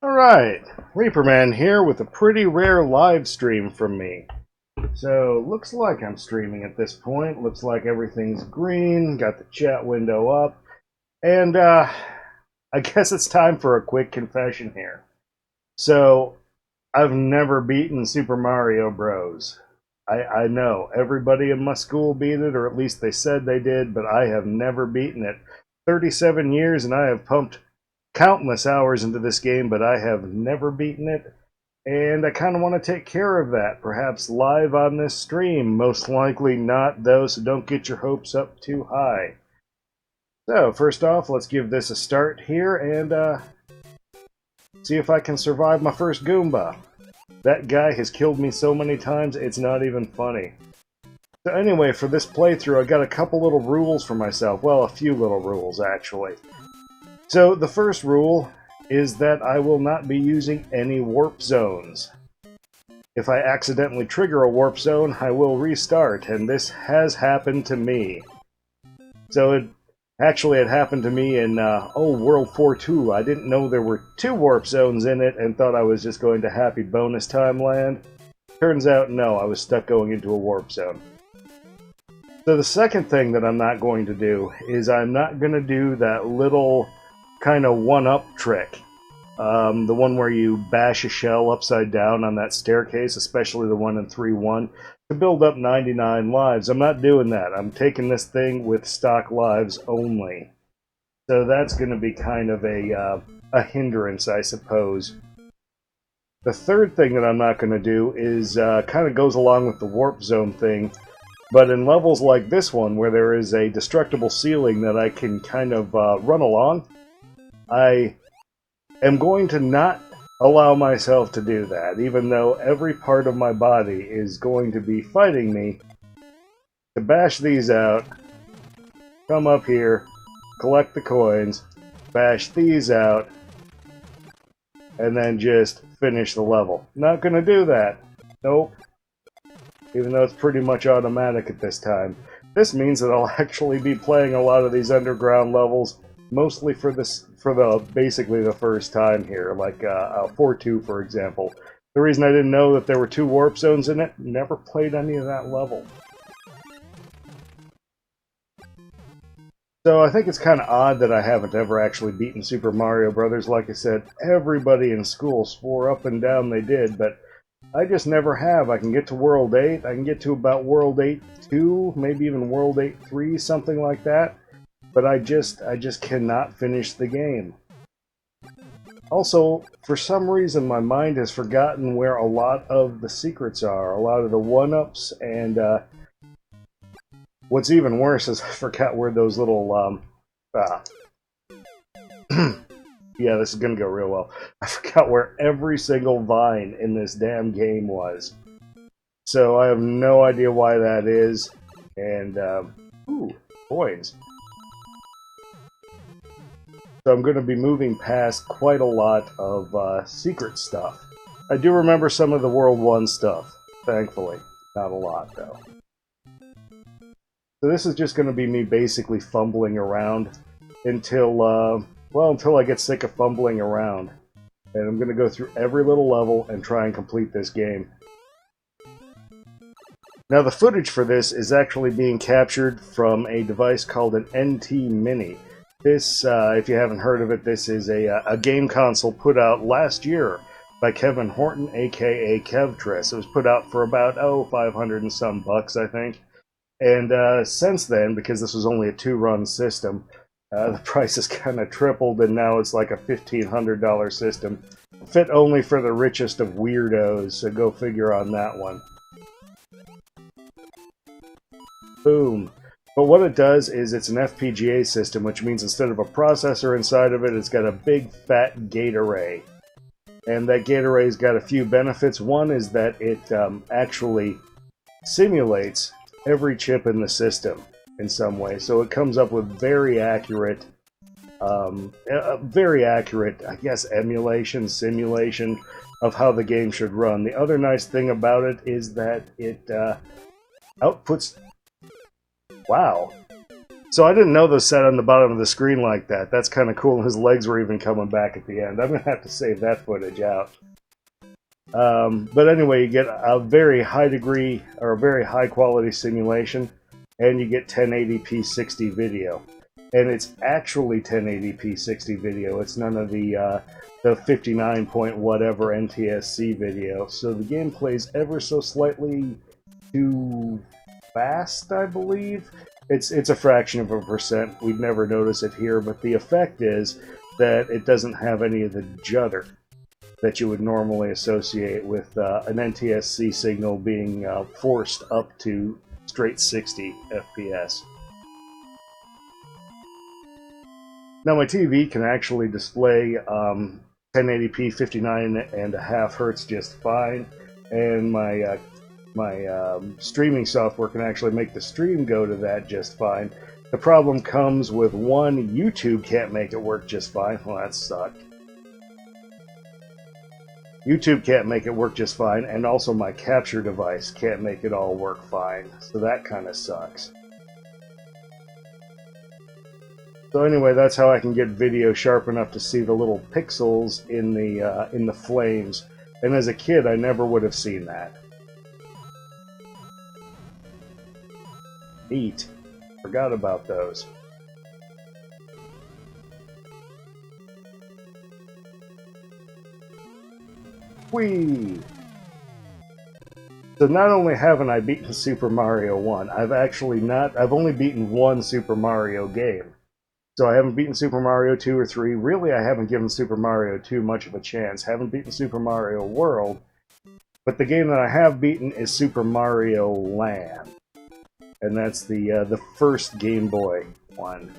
Alright, Reaperman here with a pretty rare live stream from me. So, looks like I'm streaming at this point. Looks like everything's green, got the chat window up, and I guess it's time for a quick confession here. So, I've never beaten Super Mario Bros. I know, everybody in my school beat it, or at least they said they did, but I have never beaten it. 37 years and I have pumped countless hours into this game, but I have never beaten it, and I kind of want to take care of that, perhaps live on this stream. Most likely not, though, so don't get your hopes up too high. So, first off, let's give this a start here, and see if I can survive my first Goomba. That guy has killed me so many times, it's not even funny. So anyway, for this playthrough, I got a couple little rules for myself. Well, a few little rules, actually. So, the first rule is that I will not be using any warp zones. If I accidentally trigger a warp zone, I will restart, and this has happened to me. So, it happened to me in, World 4-2. I didn't know there were 2 warp zones in it and thought I was just going to Happy Bonus Time Land. Turns out, no, I was stuck going into a warp zone. So the second thing that I'm not going to do is I'm not going to do that little kind of one-up trick. The one where you bash a shell upside down on that staircase, especially the one in 3-1, to build up 99 lives. I'm not doing that. I'm taking this thing with stock lives only. So that's going to be kind of a hindrance, I suppose. The third thing that I'm not going to do is kind of goes along with the warp zone thing, but in levels like this one, where there is a destructible ceiling that I can kind of run along, I am going to not allow myself to do that, even though every part of my body is going to be fighting me to bash these out, come up here, collect the coins, bash these out, and then just finish the level. Not gonna do that. Nope. Even though it's pretty much automatic at this time. This means that I'll actually be playing a lot of these underground levels, mostly for basically the first time here, like 4-2 for example. The reason I didn't know that there were 2 warp zones in it, never played any of that level. So I think it's kind of odd that I haven't ever actually beaten Super Mario Brothers. Like I said, everybody in school swore up and down they did, but I just never have. I can get to World 8, I can get to about World 8-2, maybe even World 8-3, something like that. But I just cannot finish the game. Also, for some reason, my mind has forgotten where a lot of the secrets are, a lot of the one-ups, and what's even worse is I forgot where those little, yeah, this is gonna go real well. I forgot where every single vine in this damn game was. So I have no idea why that is, and, ooh, coins. So I'm going to be moving past quite a lot of secret stuff. I do remember some of the World 1 stuff, thankfully. Not a lot, though. So this is just going to be me basically fumbling around until, until I get sick of fumbling around. And I'm going to go through every little level and try and complete this game. Now the footage for this is actually being captured from a device called an NT Mini. This, if you haven't heard of it, this is a game console put out last year by Kevin Horton, aka Kevtris. It was put out for about, $500 and some bucks, I think. And since then, because this was only a 2-run system, the price has kind of tripled, and now it's like a $1,500 system. Fit only for the richest of weirdos, so go figure on that one. Boom. But what it does is it's an FPGA system, which means instead of a processor inside of it, it's got a big fat gate array. And that gate array's got a few benefits. One is that it actually simulates every chip in the system in some way. So it comes up with very accurate, I guess, emulation, simulation of how the game should run. The other nice thing about it is that it outputs... Wow. So I didn't know those sat on the bottom of the screen like that. That's kind of cool. His legs were even coming back at the end. I'm going to have to save that footage out. But anyway, you get a very high degree or a very high quality simulation, and you get 1080p 60 video. And it's actually 1080p 60 video. It's none of the 59 point whatever NTSC video. So the game plays ever so slightly too fast, I believe. It's a fraction of a percent. We'd never notice it here, but the effect is that it doesn't have any of the judder that you would normally associate with an NTSC signal being forced up to straight 60 FPS. Now my TV can actually display 1080p 59.5 Hertz just fine, and my streaming software can actually make the stream go to that just fine. The problem comes with one, YouTube can't make it work just fine. Well, that sucked. YouTube can't make it work just fine, and also my capture device can't make it all work fine. So that kind of sucks. So anyway, that's how I can get video sharp enough to see the little pixels in the flames. And as a kid, I never would have seen that. Neat. Forgot about those. Whee! So not only haven't I beaten Super Mario 1, I've only beaten one Super Mario game. So I haven't beaten Super Mario 2 or 3. Really, I haven't given Super Mario 2 much of a chance. Haven't beaten Super Mario World. But the game that I have beaten is Super Mario Land. And that's the first Game Boy one.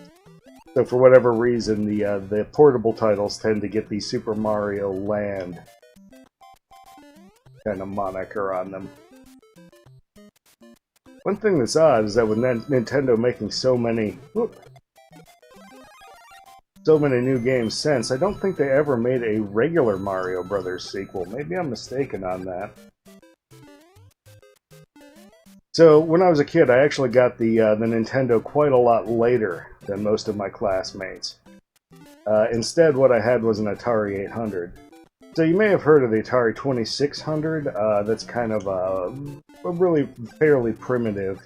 So for whatever reason, the portable titles tend to get the Super Mario Land kind of moniker on them. One thing that's odd is that with Nintendo making so many new games since, I don't think they ever made a regular Mario Brothers sequel. Maybe I'm mistaken on that. So when I was a kid, I actually got the Nintendo quite a lot later than most of my classmates. Instead, what I had was an Atari 800. So you may have heard of the Atari 2600. That's kind of a really fairly primitive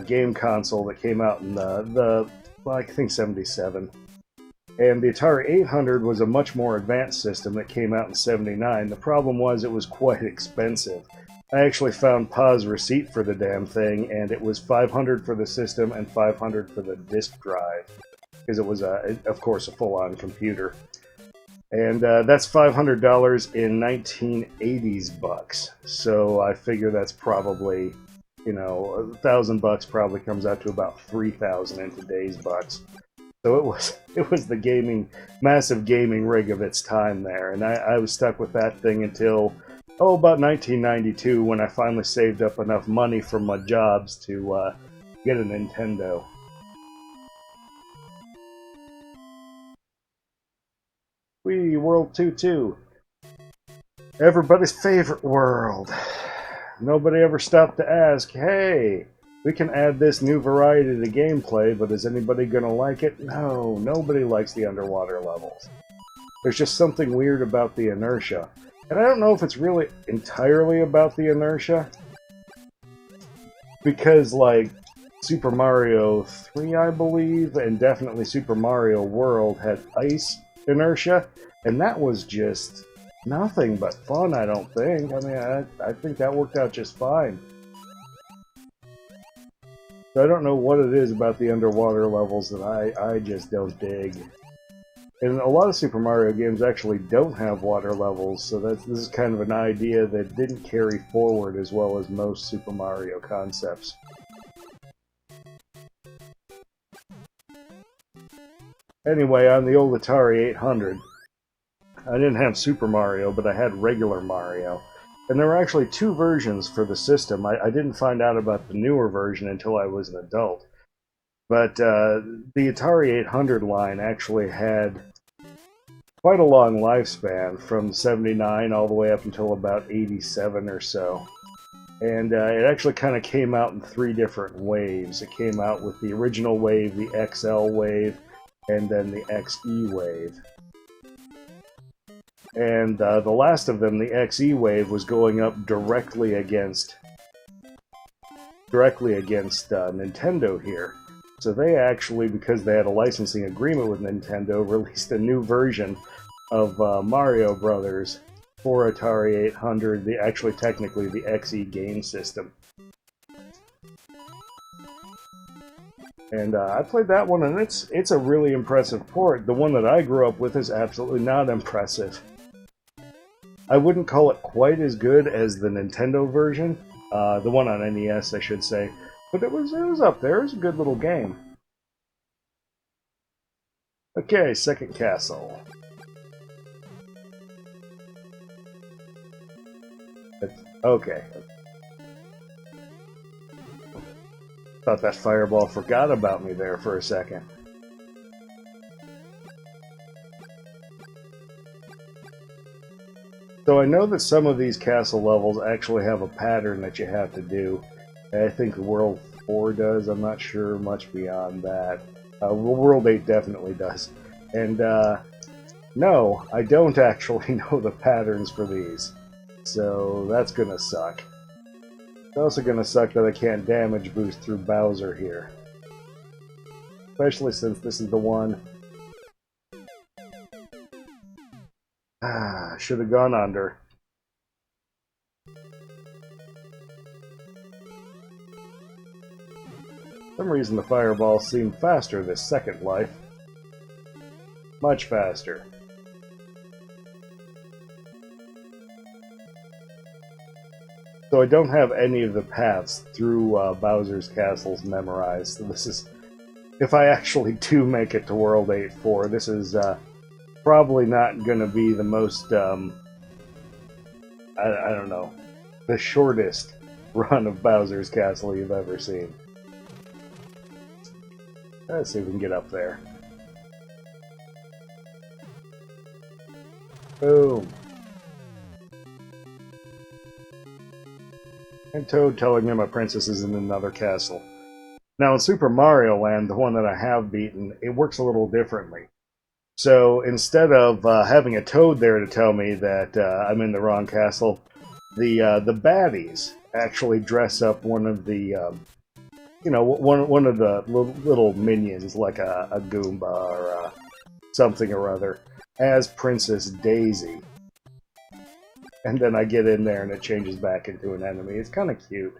game console that came out in well, I think 77. And the Atari 800 was a much more advanced system that came out in 79. The problem was it was quite expensive. I actually found Pa's receipt for the damn thing, and it was $500 for the system and $500 for the disk drive, because it was, of course, a full-on computer. And that's $500 in 1980s bucks. So I figure that's probably, $1,000 probably comes out to about $3,000 in today's bucks. So it was the massive gaming rig of its time there, and I was stuck with that thing until about 1992, when I finally saved up enough money from my jobs to get a Nintendo. Wii World 2-2. Everybody's favorite world. Nobody ever stopped to ask, hey, we can add this new variety to gameplay, but is anybody gonna like it? No, nobody likes the underwater levels. There's just something weird about the inertia. And I don't know if it's really entirely about the inertia, because, like, Super Mario 3, I believe, and definitely Super Mario World had ice inertia, and that was just nothing but fun, I don't think. I mean, I think that worked out just fine. So I don't know what it is about the underwater levels that I just don't dig. And a lot of Super Mario games actually don't have water levels, so this is kind of an idea that didn't carry forward as well as most Super Mario concepts. Anyway, on the old Atari 800, I didn't have Super Mario, but I had regular Mario. And there were actually two versions for the system. I didn't find out about the newer version until I was an adult. But the Atari 800 line actually had quite a long lifespan, from 79 all the way up until about 87 or so. And it actually kind of came out in 3 different waves. It came out with the original wave, the XL wave, and then the XE wave. And the last of them, the XE wave, was going up directly against Nintendo here. So they actually, because they had a licensing agreement with Nintendo, released a new version of Mario Brothers for Atari 800, technically the XE game system. And I played that one, and it's a really impressive port. The one that I grew up with is absolutely not impressive. I wouldn't call it quite as good as the Nintendo version, the one on NES, I should say, but it was up there. It was a good little game. Okay, second castle. Okay. Thought that fireball forgot about me there for a second. So I know that some of these castle levels actually have a pattern that you have to do. I think World 4 does. I'm not sure much beyond that. World 8 definitely does. And no, I don't actually know the patterns for these. So that's gonna suck. It's also gonna suck that I can't damage boost through Bowser here. Especially since this is the one... should have gone under. For some reason the fireballs seem faster this second life. Much faster. So I don't have any of the paths through Bowser's castles memorized. So this is, if I actually do make it to World 8-4, this is probably not going to be the most, I don't know, the shortest run of Bowser's castle you've ever seen. Let's see if we can get up there. Boom. And Toad telling me my princess is in another castle. Now in Super Mario Land, the one that I have beaten, it works a little differently. So instead of having a Toad there to tell me that I'm in the wrong castle, the baddies actually dress up one of the, one of the little minions, like a Goomba or something or other, as Princess Daisy. And then I get in there and it changes back into an enemy. It's kind of cute.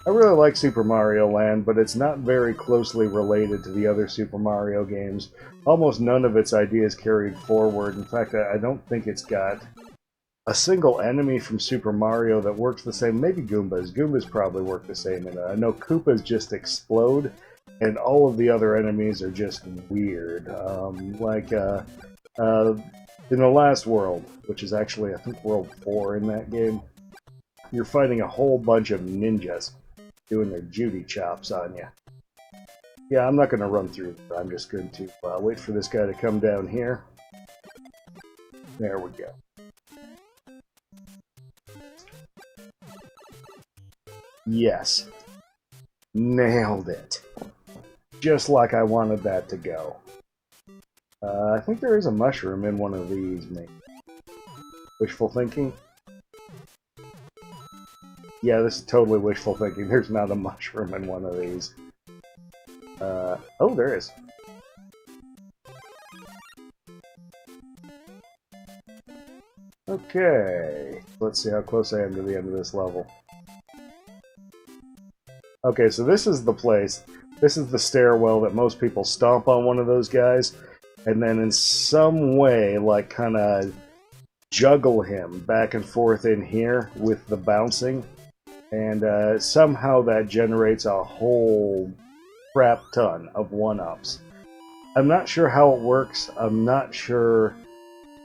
I really like Super Mario Land, but it's not very closely related to the other Super Mario games. Almost none of its ideas carried forward. In fact, I don't think it's got a single enemy from Super Mario that works the same. Maybe Goombas. Goombas probably work the same. And I know Koopas just explode, and all of the other enemies are just weird. In the last world, which is actually, I think, World 4 in that game, you're fighting a whole bunch of ninjas doing their Judy chops on you. Yeah, I'm not going to run through it. I'm just going to wait for this guy to come down here. There we go. Yes. Nailed it. Just like I wanted that to go. I think there is a mushroom in one of these, maybe. Wishful thinking? Yeah, this is totally wishful thinking. There's not a mushroom in one of these. Oh, there is. Okay. Let's see how close I am to the end of this level. Okay, so this is the place. This is the stairwell that most people stomp on one of those guys, and then in some way, like, kind of juggle him back and forth in here with the bouncing, and somehow that generates a whole crap ton of one-ups. I'm not sure how it works. I'm not sure...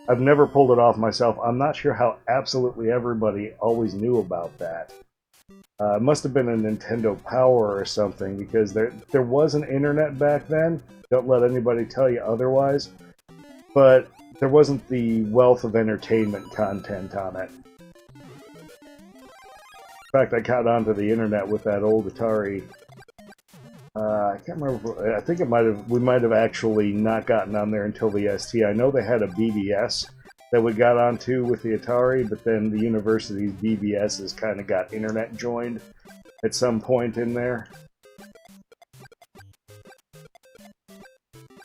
I've never pulled it off myself. I'm not sure how absolutely everybody always knew about that. It must have been a Nintendo Power or something, because there was an internet back then. Don't let anybody tell you otherwise. But there wasn't the wealth of entertainment content on it. fact, I got onto the internet with that old Atari. I can't remember. I think we might have actually not gotten on there until the ST. I know they had a BBS that we got onto with the Atari, but then the university's BBSs kind of got internet joined at some point in there.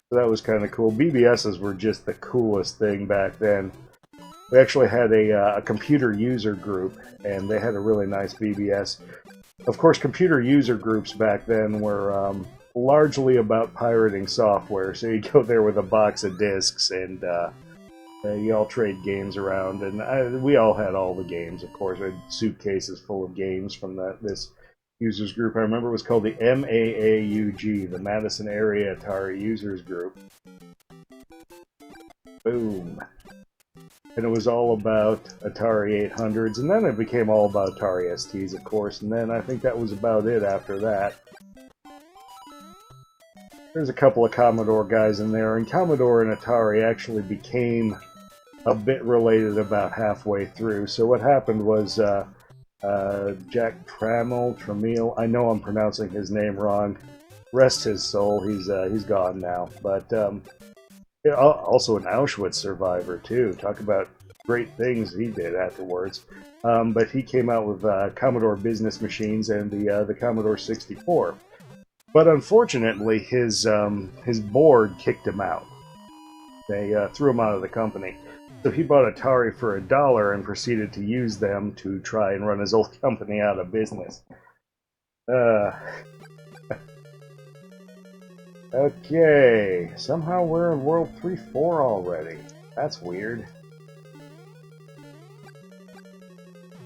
So that was kind of cool. BBSs were just the coolest thing back then. We actually had a computer user group, and they had a really nice BBS. Of course, computer user groups back then were largely about pirating software. So you go there with a box of discs, and you all trade games around. And we all had all the games, of course. We had suitcases full of games from this users group. I remember it was called the MAAUG, the Madison Area Atari Users Group. Boom. And it was all about Atari 800s, and then it became all about Atari STs, of course, and then I think that was about it after that. There's a couple of Commodore guys in there, and Commodore and Atari actually became a bit related about halfway through. So what happened was Jack Tramiel, I know I'm pronouncing his name wrong, rest his soul, he's gone now, but also an Auschwitz survivor, too. Talk about great things he did afterwards. But he came out with Commodore Business Machines and the Commodore 64. But unfortunately, his board kicked him out. They threw him out of the company. So he bought Atari for $1 and proceeded to use them to try and run his old company out of business. Okay, somehow we're in World 3-4 already. That's weird.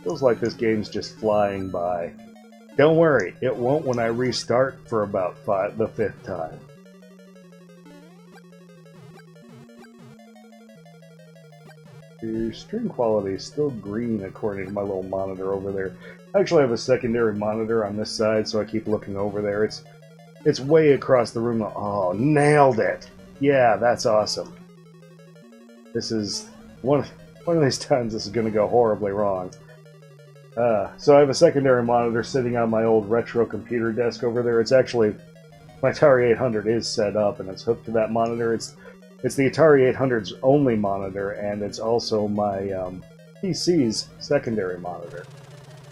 Feels like this game's just flying by. Don't worry, it won't when I restart for about the 5th time. The stream quality is still green according to my little monitor over there. I actually have a secondary monitor on this side, so I keep looking over there. It's way across the room. Oh, nailed it! Yeah, that's awesome. This is one of these times this is going to go horribly wrong. So I have a secondary monitor sitting on my old retro computer desk over there. It's actually, my Atari 800 is set up and it's hooked to that monitor. It's the Atari 800's only monitor, and it's also my PC's secondary monitor.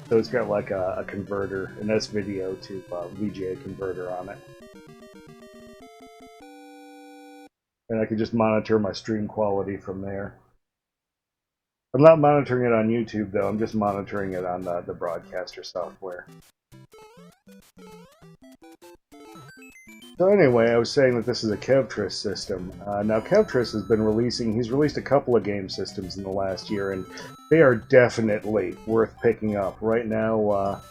So it's got like a converter, an S-video to VGA converter on it. And I can just monitor my stream quality from there. I'm not monitoring it on YouTube, though. I'm just monitoring it on the broadcaster software. So anyway, I was saying that this is a Kevtris system. Now, Kevtris has been he's released a couple of game systems in the last year, and they are definitely worth picking up. Right now,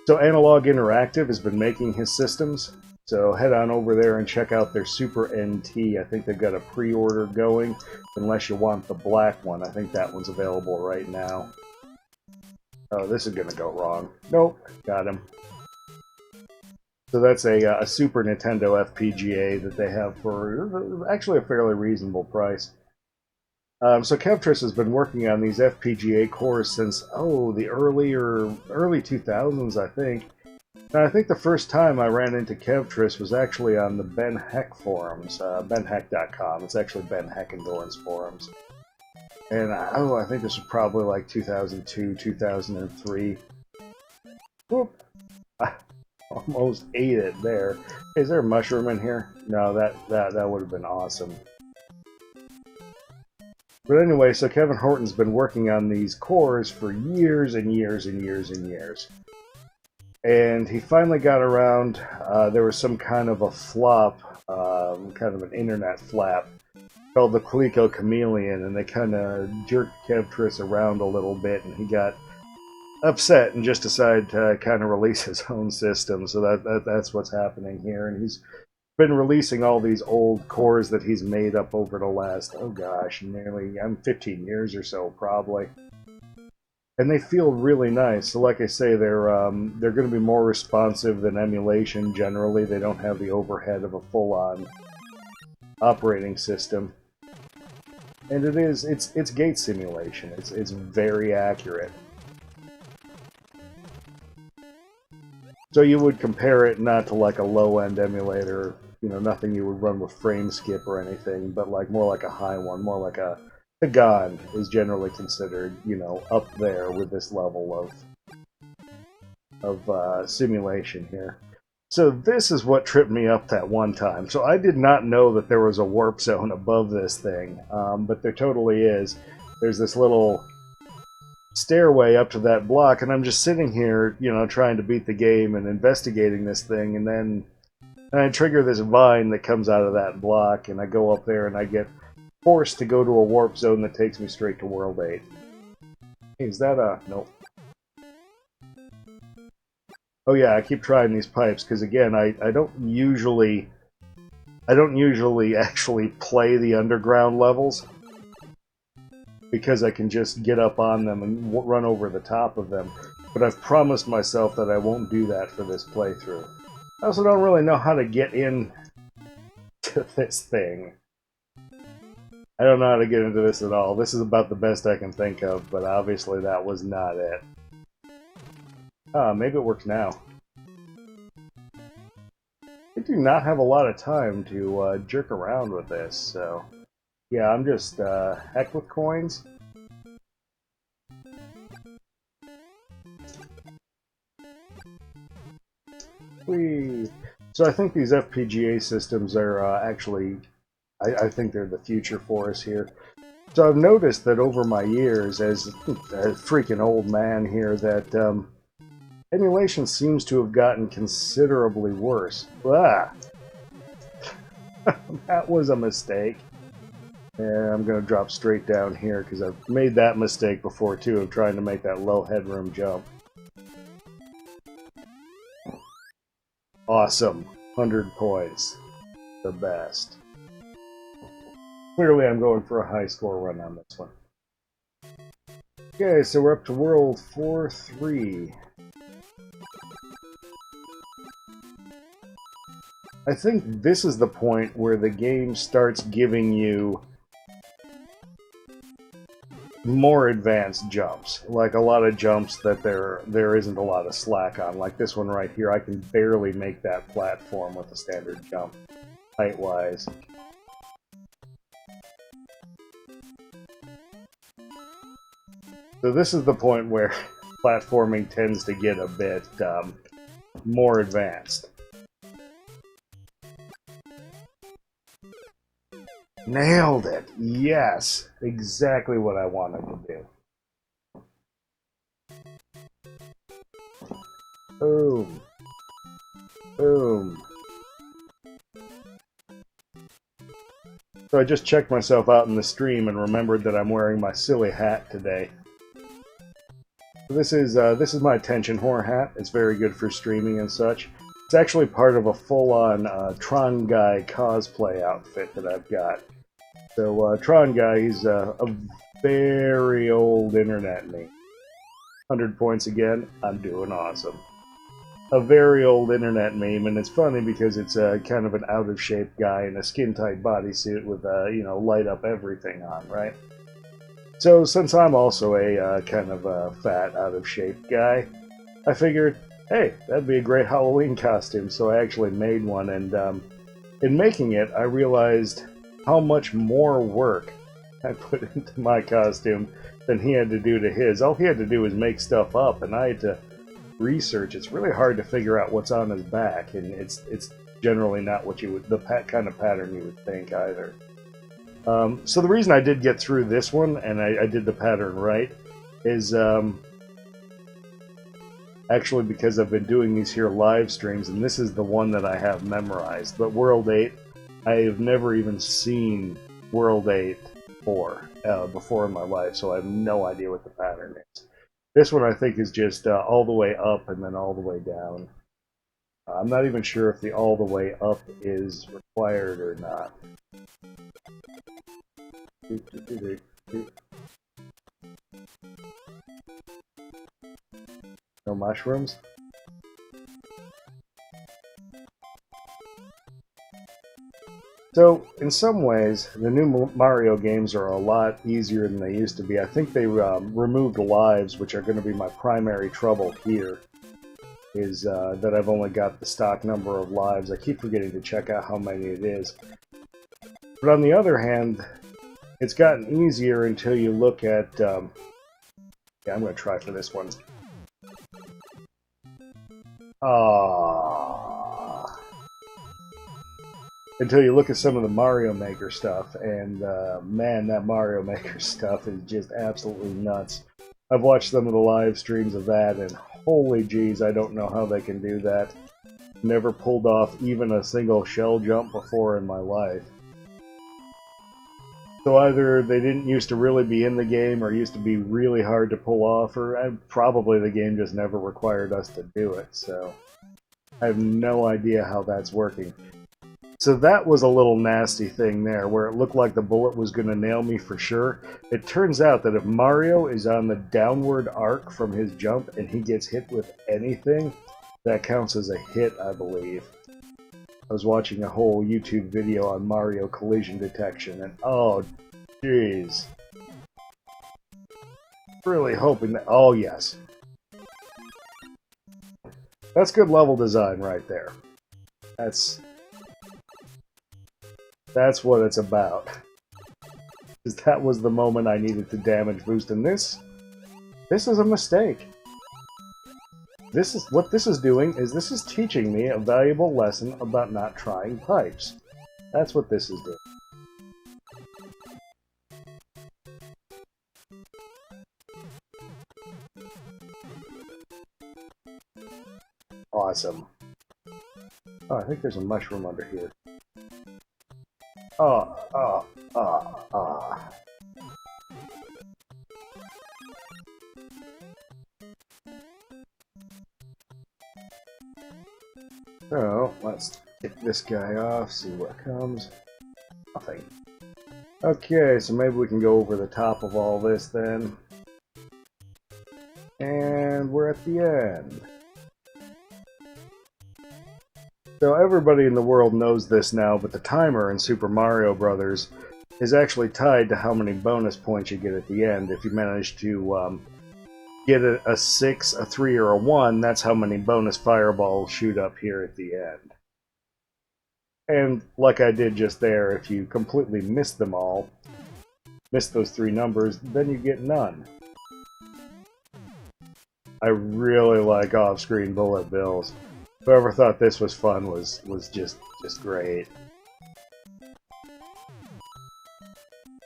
so Analogue Interactive has been making his systems, so head on over there and check out their Super NT. I think they've got a pre-order going, unless you want the black one. I think that one's available right now. Oh, this is going to go wrong. Nope, got him. So that's a Super Nintendo FPGA that they have for actually a fairly reasonable price. So Kevtris has been working on these FPGA cores since, the early 2000s, I think. And I think the first time I ran into Kevtris was actually on the Ben Heck forums, benheck.com. It's actually Ben Heckendorn's forums. And I think this was probably like 2002, 2003. Whoop. Almost ate it there. Is there a mushroom in here? No, that would have been awesome. But anyway, so Kevin Horton's been working on these cores for years and years and years and years. And he finally got around, there was some kind of a flop, kind of an internet flap, called the Coleco Chameleon, and they kind of jerked Kevtris around a little bit, and he got upset and just decided to kind of release his own system. So that's what's happening here, and he's been releasing all these old cores that he's made up over the last, nearly 15 years or so, probably. And they feel really nice. So like I say, they're going to be more responsive than emulation generally. They don't have the overhead of a full-on operating system. And it's gate simulation. It's very accurate. So you would compare it not to like a low-end emulator, you know, nothing you would run with frame skip or anything, but like more like a high one, more like a Pagan is generally considered, you know, up there with this level of simulation here. So this is what tripped me up that one time. So I did not know that there was a warp zone above this thing, but there totally is. There's this little stairway up to that block, and I'm just sitting here, you know, trying to beat the game and investigating this thing, and then I trigger this vine that comes out of that block, and I go up there and I get forced to go to a warp zone that takes me straight to World 8. Hey, is that a... Nope. Oh yeah, I keep trying these pipes, because again, I don't usually actually play the underground levels, because I can just get up on them and run over the top of them. But I've promised myself that I won't do that for this playthrough. I also don't really know how to get in to this thing. I don't know how to get into this at all. This is about the best I can think of, but obviously that was not it. Maybe it works now. I do not have a lot of time to jerk around with this, so... Yeah, I'm just heck with coins. Whee! So I think these FPGA systems are actually... I think they're the future for us here. So I've noticed that over my years, as a freaking old man here, that emulation seems to have gotten considerably worse. Ah! That was a mistake. And I'm going to drop straight down here, because I've made that mistake before, too, of trying to make that low headroom jump. Awesome. 100 points. The best. Clearly I'm going for a high score run on this one. Okay, so we're up to World 4-3. I think this is the point where the game starts giving you more advanced jumps, like a lot of jumps that there isn't a lot of slack on. Like this one right here, I can barely make that platform with a standard jump, height-wise. So this is the point where platforming tends to get a bit more advanced. Nailed it! Yes! Exactly what I wanted to do. Boom. Boom. So I just checked myself out in the stream and remembered that I'm wearing my silly hat today. So this is my attention whore hat. It's very good for streaming and such. It's actually part of a full-on Tron Guy cosplay outfit that I've got. So Tron Guy, he's a very old internet meme. 100 points again, I'm doing awesome. A very old internet meme, and it's funny because it's kind of an out-of-shape guy in a skin-tight bodysuit with, you know, light-up everything on, right? So since I'm also a kind of a fat, out-of-shape guy, I figured, hey, that'd be a great Halloween costume, so I actually made one, and in making it, I realized how much more work I put into my costume than he had to do to his. All he had to do was make stuff up, and I had to research. It's really hard to figure out what's on his back, and it's generally not what you would, the kind of pattern you would think either. So the reason I did get through this one, and I did the pattern right, is actually because I've been doing these here live streams, and this is the one that I have memorized. But World 8, I have never even seen World 8 before in my life, so I have no idea what the pattern is. This one I think is just all the way up and then all the way down. I'm not even sure if the all the way up is required or not. No mushrooms? So, in some ways, the new Mario games are a lot easier than they used to be. I think they removed lives, which are going to be my primary trouble here. is that I've only got the stock number of lives. I keep forgetting to check out how many it is. But on the other hand, it's gotten easier until you look at... yeah, I'm going to try for this one. Until you look at some of the Mario Maker stuff, and man, that Mario Maker stuff is just absolutely nuts. I've watched some of the live streams of that, and holy jeez, I don't know how they can do that. Never pulled off even a single shell jump before in my life. So either they didn't used to really be in the game, or used to be really hard to pull off, or probably the game just never required us to do it, so I have no idea how that's working. So that was a little nasty thing there, where it looked like the bullet was going to nail me for sure. It turns out that if Mario is on the downward arc from his jump and he gets hit with anything, that counts as a hit, I believe. I was watching a whole YouTube video on Mario collision detection, and oh, jeez. Really hoping that... Oh, yes. That's good level design right there. That's what it's about. Because that was the moment I needed to damage boost, and this is a mistake. What this is doing is this is teaching me a valuable lesson about not trying pipes. That's what this is doing. Awesome. Oh, I think there's a mushroom under here. Oh. So, let's get this guy off, see what comes. Nothing. Okay, so maybe we can go over the top of all this then. And we're at the end. So everybody in the world knows this now, but the timer in Super Mario Bros. Is actually tied to how many bonus points you get at the end. If you manage to get a 6, a 3, or a 1, that's how many bonus fireballs shoot up here at the end. And like I did just there, if you completely miss them all, miss those 3 numbers, then you get none. I really like off-screen bullet bills. Whoever thought this was fun was just great.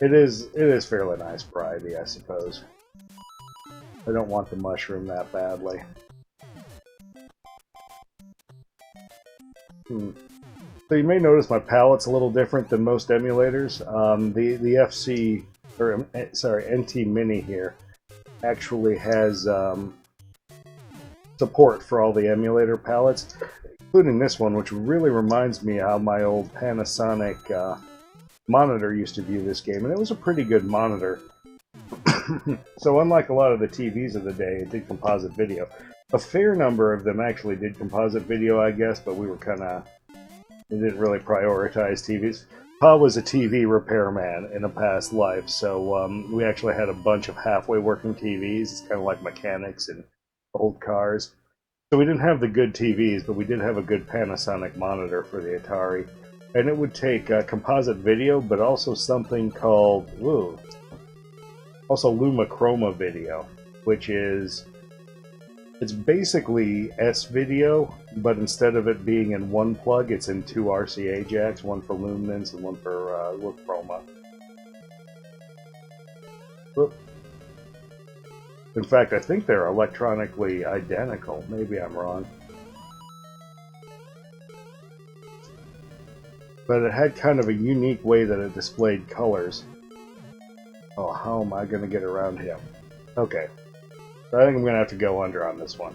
It is fairly nice variety, I suppose. I don't want the mushroom that badly. So you may notice my palette's a little different than most emulators. The FC, or sorry, NT Mini here actually has support for all the emulator palettes, including this one, which really reminds me how my old Panasonic monitor used to view this game, and it was a pretty good monitor. So unlike a lot of the TVs of the day, it did composite video. A fair number of them actually did composite video, I guess, but we didn't really prioritize TVs. Pa was a TV repairman in a past life, so we actually had a bunch of halfway working TVs. It's kind of like mechanics in old cars. So we didn't have the good TVs, but we did have a good Panasonic monitor for the Atari. And it would take composite video, but also something called, also Lumachroma video, which is, it's basically S-video, but instead of it being in one plug, it's in 2 RCA jacks, one for luminance and one for chroma. In fact, I think they're electronically identical. Maybe I'm wrong. But it had kind of a unique way that it displayed colors. Oh, how am I going to get around him? Okay. So I think I'm going to have to go under on this one.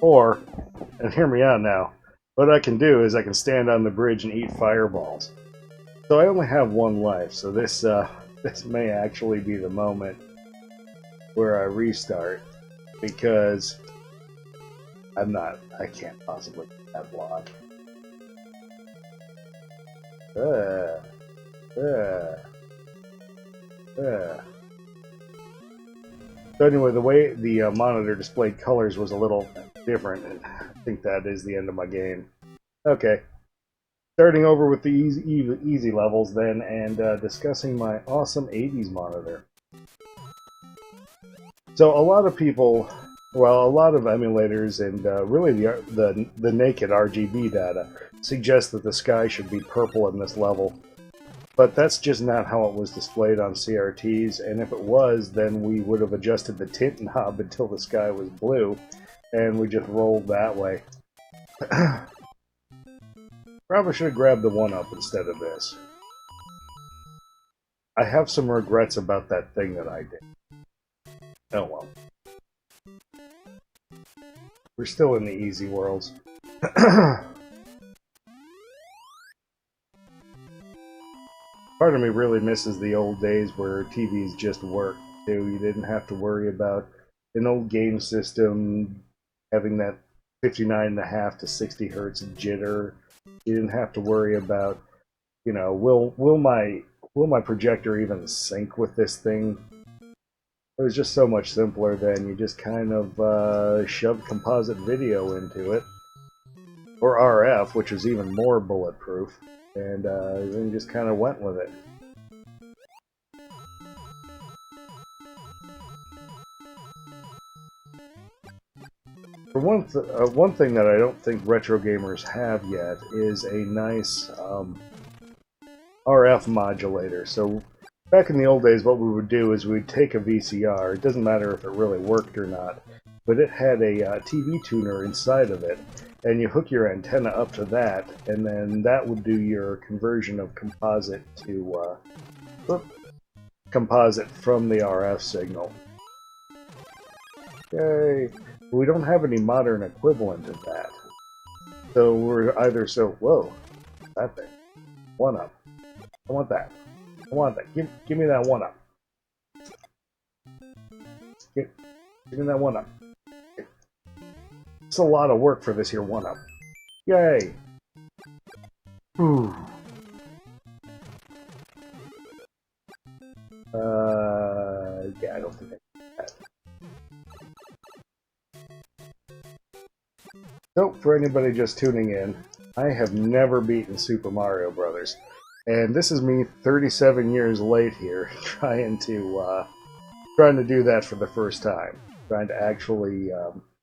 Or, and hear me out now, what I can do is I can stand on the bridge and eat fireballs. So I only have 1 life, so this may actually be the moment where I restart, because I can't possibly get that block. So anyway, the way the monitor displayed colors was a little different, and I think that is the end of my game. Okay, starting over with the easy levels then, and discussing my awesome 80s monitor. So a lot of people, well, a lot of emulators and really the naked RGB data suggest that the sky should be purple in this level. But that's just not how it was displayed on CRTs, and if it was, then we would have adjusted the tint knob until the sky was blue, and we just rolled that way. Probably should have grabbed the 1-up instead of this. I have some regrets about that thing that I did. Oh well. We're still in the easy worlds. Part of me really misses the old days where TVs just worked, too. You didn't have to worry about an old game system having that 59.5 to 60 hertz jitter. You didn't have to worry about, you know, will my projector even sync with this thing? It was just so much simpler then. You just kind of shoved composite video into it, or RF, which was even more bulletproof. And then you just kind of went with it. For one thing that I don't think retro gamers have yet is a nice RF modulator. So back in the old days, what we would do is we'd take a VCR. It doesn't matter if it really worked or not, but it had a TV tuner inside of it. And you hook your antenna up to that, and then that would do your conversion of composite to composite from the RF signal. Yay! We don't have any modern equivalent of that. So we're either whoa, that thing. 1-up. I want that. I want that. Give me that 1-up. Give me that 1-up. It's a lot of work for this here 1-up. Yay! Whew. Yeah, I don't think I can do that. So, for anybody just tuning in, I have never beaten Super Mario Brothers. And this is me 37 years late here, trying to do that for the first time. Trying to actually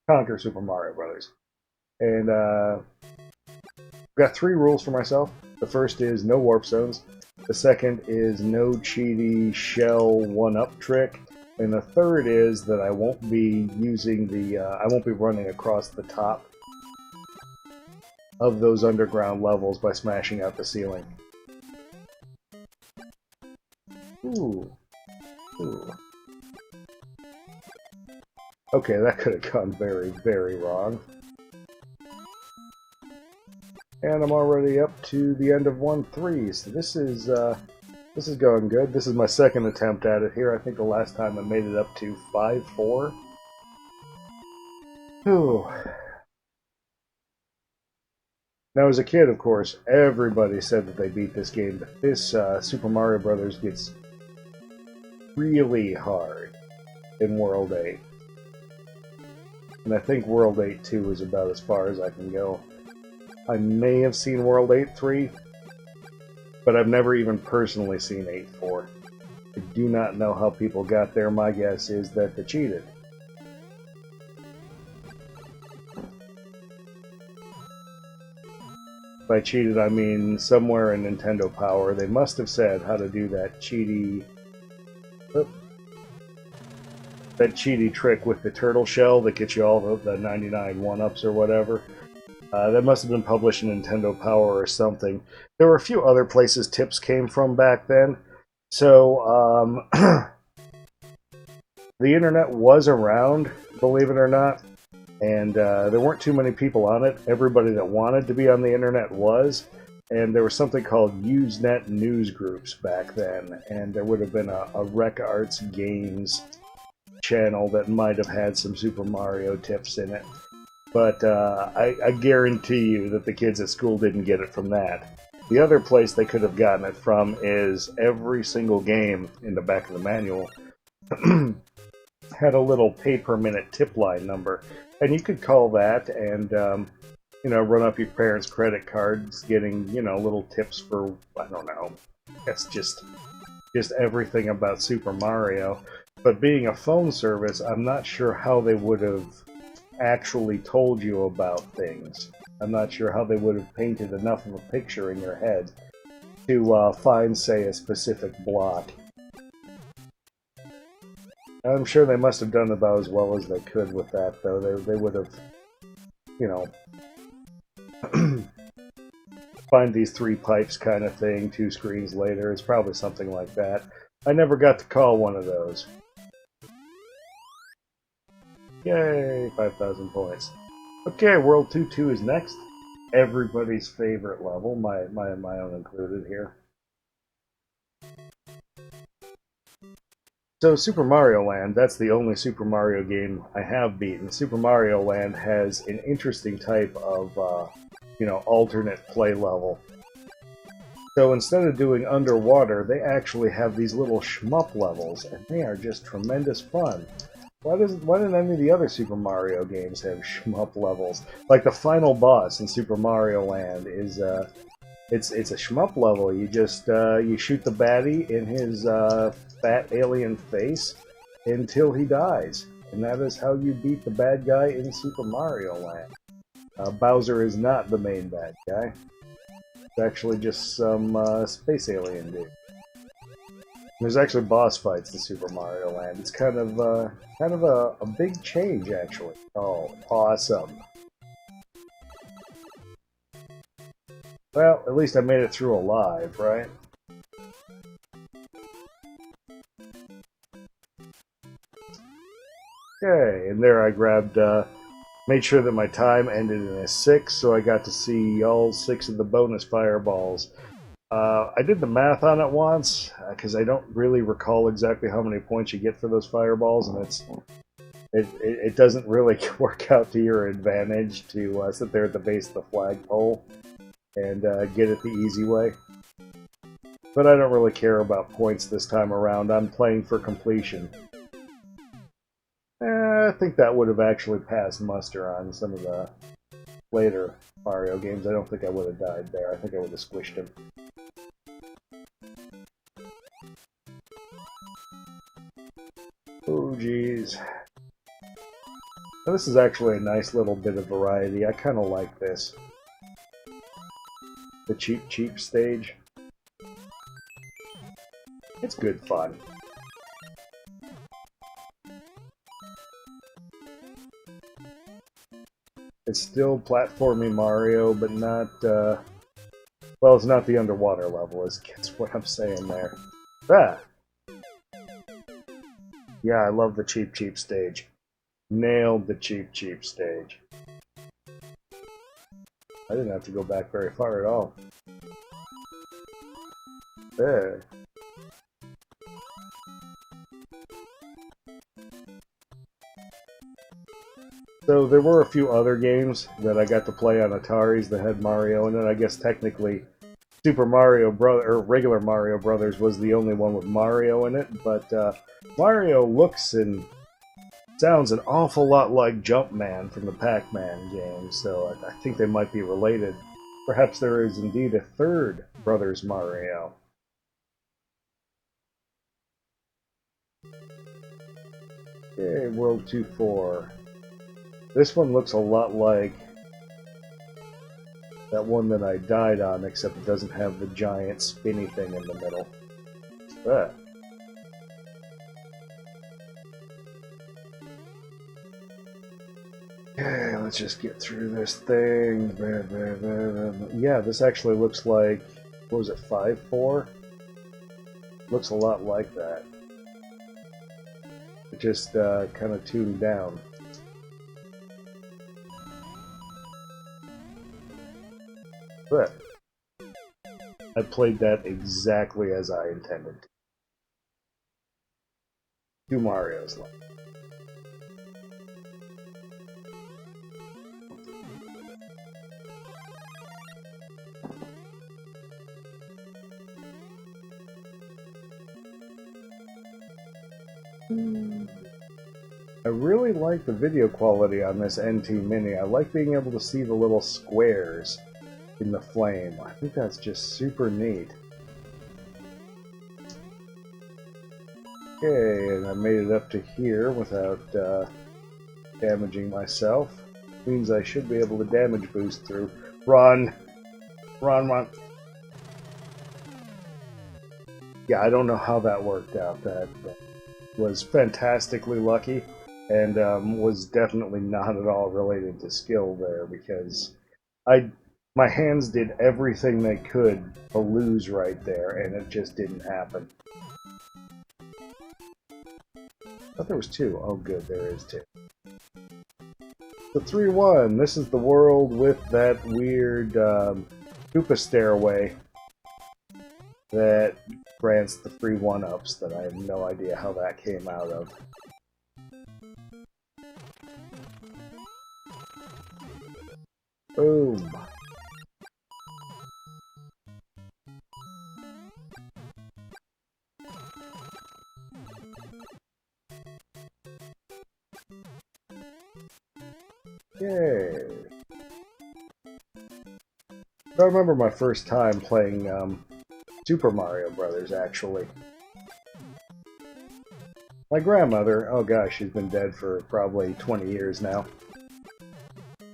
conquer Super Mario Brothers. And I've got 3 rules for myself. The first is no warp zones. The second is no cheaty shell 1-up trick. And the third is that I won't be using I won't be running across the top of those underground levels by smashing out the ceiling. Ooh. Ooh. Okay, that could have gone very, very wrong. And I'm already up to the end of 1-3, so this is going good. This is my second attempt at it here. I think the last time I made it up to 5-4. Ooh. Now, as a kid, of course, everybody said that they beat this game, but this Super Mario Brothers gets really hard in World 8. And I think World 8-2 is about as far as I can go. I may have seen World 8-3, but I've never even personally seen 8-4. I do not know how people got there. My guess is that they cheated. By cheated, I mean somewhere in Nintendo Power, they must have said how to do that cheaty... that cheaty trick with the turtle shell that gets you all the 99 1-ups or whatever. That must have been published in Nintendo Power or something. There were a few other places tips came from back then. So, the internet was around, believe it or not. And there weren't too many people on it. Everybody that wanted to be on the internet was. And there was something called Usenet news groups back then. And there would have been a Rec Arts Games channel that might have had some Super Mario tips in it. But I guarantee you that the kids at school didn't get it from that. The other place they could have gotten it from is every single game in the back of the manual had a little pay-per-minute tip line number, and you could call that and run up your parents' credit cards, getting little tips for, I don't know, that's just everything about Super Mario. But being a phone service, I'm not sure how they would have actually told you about things. I'm not sure how they would have painted enough of a picture in your head to find, say, a specific block. I'm sure they must have done about as well as they could with that, though. They would have, find these 3 pipes kind of thing, 2 screens later. It's probably something like that. I never got to call one of those. Yay, 5,000 points. Okay, World 2-2 is next. Everybody's favorite level, my own included here. So Super Mario Land, that's the only Super Mario game I have beaten. Super Mario Land has an interesting type of, alternate play level. So instead of doing underwater, they actually have these little shmup levels, and they are just tremendous fun. Why didn't any of the other Super Mario games have shmup levels? Like the final boss in Super Mario Land is, it's a shmup level. You just, you shoot the baddie in his, fat alien face until he dies. And that is how you beat the bad guy in Super Mario Land. Bowser is not the main bad guy. It's actually just some space alien dude. There's actually boss fights in Super Mario Land. It's kind of a big change, actually. Oh, awesome. Well, at least I made it through alive, right? Okay, and there I grabbed, made sure that my time ended in a 6, so I got to see all 6 of the bonus fireballs. I did the math on it once, because I don't really recall exactly how many points you get for those fireballs, and it doesn't really work out to your advantage to sit there at the base of the flagpole and get it the easy way. But I don't really care about points this time around. I'm playing for completion. I think that would have actually passed muster on some of the later Mario games. I don't think I would have died there. I think I would have squished him. Oh, geez. Now, this is actually a nice little bit of variety. I kind of like this. The cheap stage. It's good fun. It's still platforming Mario, but not, well, it's not the underwater level, is what I'm saying there. Ah! Yeah, I love the cheap stage. Nailed the cheap stage. I didn't have to go back very far at all. There. So there were a few other games that I got to play on Ataris that had Mario in it. I guess technically Super Mario or regular Mario Brothers was the only one with Mario in it, but Mario looks and sounds an awful lot like Jumpman from the Pac-Man game, so I think they might be related. Perhaps there is indeed a third Brothers Mario. Okay, World 2-4. This one looks a lot like that one that I died on, except it doesn't have the giant spinny thing in the middle. Ah. Okay, let's just get through this thing. Yeah, this actually looks like, what was it, 5-4? Looks a lot like that. It just kind of tuned down. But I played that exactly as I intended. 2 Marios left. I really like the video quality on this NT Mini. I like being able to see the little squares in the flame. I think that's just super neat. Okay, and I made it up to here without damaging myself. Means I should be able to damage boost through. Run! Run, run! Yeah, I don't know how that worked out. That was fantastically lucky, and was definitely not at all related to skill there, because my hands did everything they could to lose right there, and it just didn't happen. I thought there was two. Oh good, there is two. The 3-1. This is the world with that weird Koopa stairway that grants the free 1-ups that I have no idea how that came out of. Boom. Yay. I remember my first time playing Super Mario Brothers, actually. My grandmother, oh gosh, she's been dead for probably 20 years now.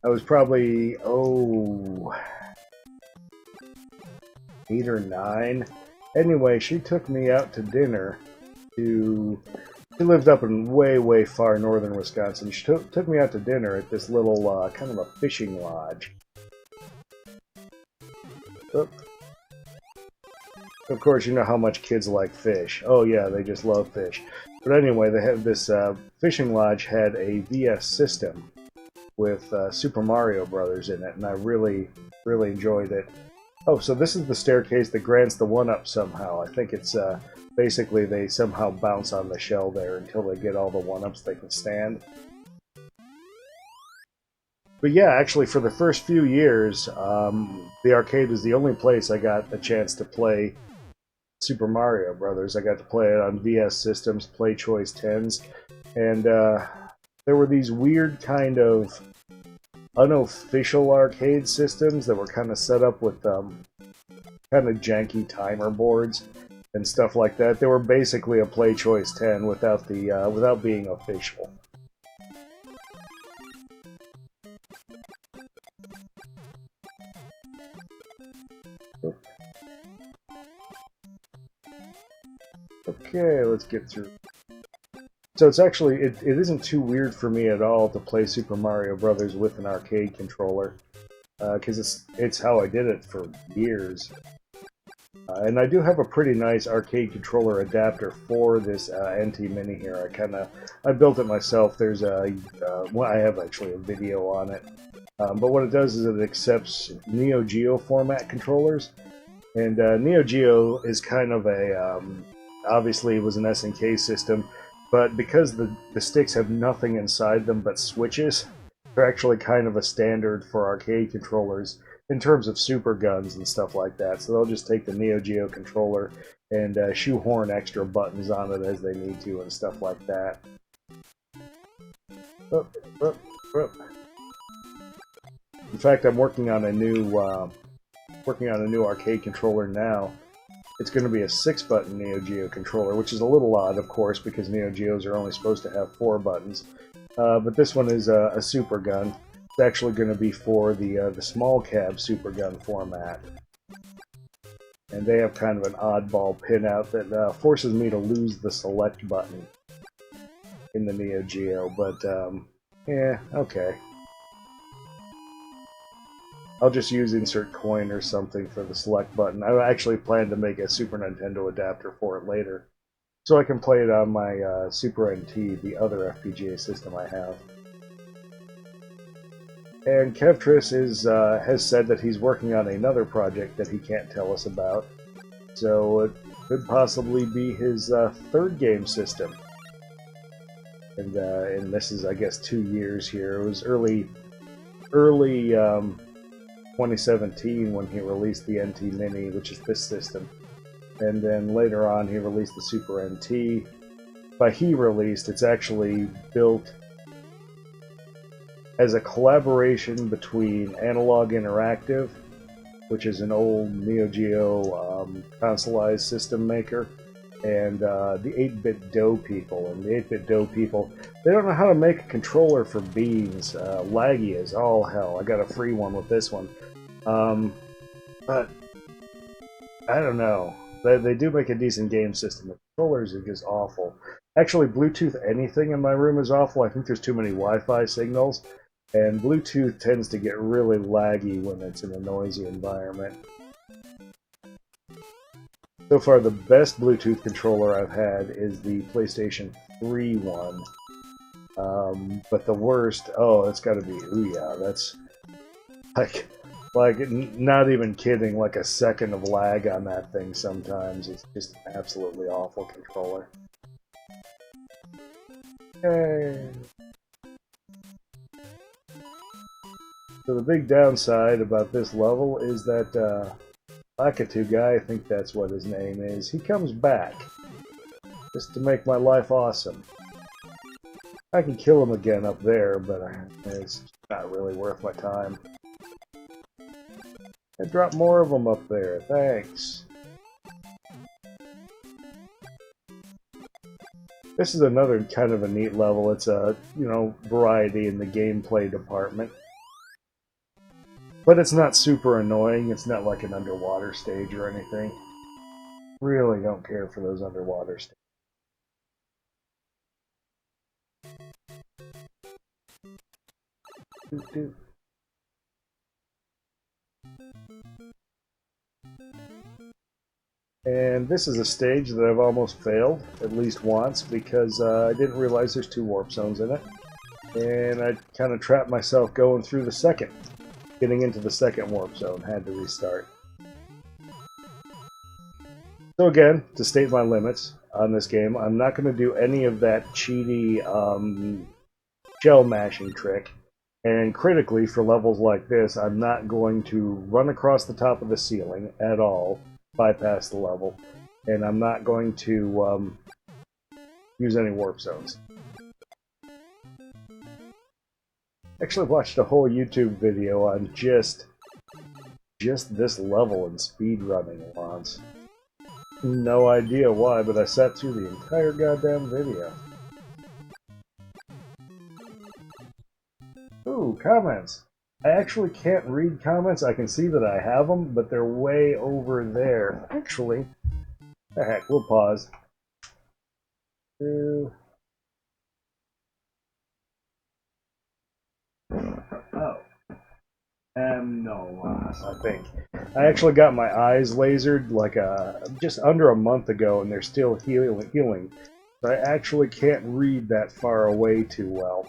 I was probably, 8 or 9. Anyway, she took me out to dinner to... She lived up in way, way far northern Wisconsin. She took me out to dinner at this little, kind of a fishing lodge. Oop. Of course, you know how much kids like fish. Oh yeah, they just love fish. But anyway, they had this fishing lodge had a VS system with Super Mario Brothers in it, and I really, really enjoyed it. Oh, so this is the staircase that grants the 1-up somehow. I think it's basically they somehow bounce on the shell there until they get all the 1-ups they can stand. But yeah, actually, for the first few years, the arcade was the only place I got a chance to play Super Mario Brothers. I got to play it on VS systems, Play Choice 10s, and there were these weird kind of unofficial arcade systems that were kind of set up with kind of janky timer boards and stuff like that. They were basically a Play Choice 10 without the without being official. Okay, let's get through. So it's actually, it isn't too weird for me at all to play Super Mario Brothers with an arcade controller, because it's how I did it for years. And I do have a pretty nice arcade controller adapter for this NT Mini here. I built it myself. There's well, I have actually a video on it. But what it does is it accepts Neo Geo format controllers, and Neo Geo is kind of a obviously it was an SNK system, but because the sticks have nothing inside them but switches, they're actually kind of a standard for arcade controllers in terms of super guns and stuff like that. So they'll just take the Neo Geo controller and shoehorn extra buttons on it as they need to and stuff like that. In fact, I'm working on a new arcade controller now. It's going to be a 6-button Neo Geo controller, which is a little odd, of course, because Neo Geos are only supposed to have 4 buttons. But this one is a super gun. It's actually going to be for the small cab super gun format. And they have kind of an oddball pinout that forces me to lose the select button in the Neo Geo, but yeah, okay. I'll just use insert coin or something for the select button. I actually plan to make a Super Nintendo adapter for it later, so I can play it on my Super NT, the other FPGA system I have. And Kevtris has said that he's working on another project that he can't tell us about, so it could possibly be his third game system. And this is, I guess, 2 years here. It was early 2017 when he released the NT Mini, which is this system. And then later on he released the Super NT. By he released, it's actually built as a collaboration between Analogue Interactive, which is an old Neo Geo consoleized system maker, and the 8-bit dough people. And the 8-bit dough people, they don't know how to make a controller for beans. Laggy as all hell. I got a free one with this one. But I don't know. They do make a decent game system. The controllers are just awful. Actually, Bluetooth anything in my room is awful. I think there's too many Wi-Fi signals. And Bluetooth tends to get really laggy when it's in a noisy environment. So far, the best Bluetooth controller I've had is the PlayStation 3 one. But the worst, oh, it's got to be Ouya. That's like, not even kidding, like a second of lag on that thing sometimes. It's just an absolutely awful controller. Yay. So the big downside about this level is that Lakitu guy, I think that's what his name is, he comes back just to make my life awesome. I can kill him again up there, but it's not really worth my time. I drop more of them up there, thanks. This is another kind of a neat level. It's a, variety in the gameplay department. But it's not super annoying. It's not like an underwater stage or anything. Really don't care for those underwater stages. And this is a stage that I've almost failed, at least once, because I didn't realize there's 2 warp zones in it. And I kind of trapped myself going through the second. Getting into the second warp zone, had to restart. So again, to state my limits on this game, I'm not going to do any of that cheaty shell mashing trick. And critically, for levels like this, I'm not going to run across the top of the ceiling at all, bypass the level, and I'm not going to use any warp zones. Actually watched a whole YouTube video on just this level in speedrunning once. No idea why, but I sat through the entire goddamn video. Ooh, comments! I actually can't read comments. I can see that I have them, but they're way over there. Actually, the heck, we'll pause. No, I think. I actually got my eyes lasered like just under a month ago, and they're still healing. So I actually can't read that far away too well.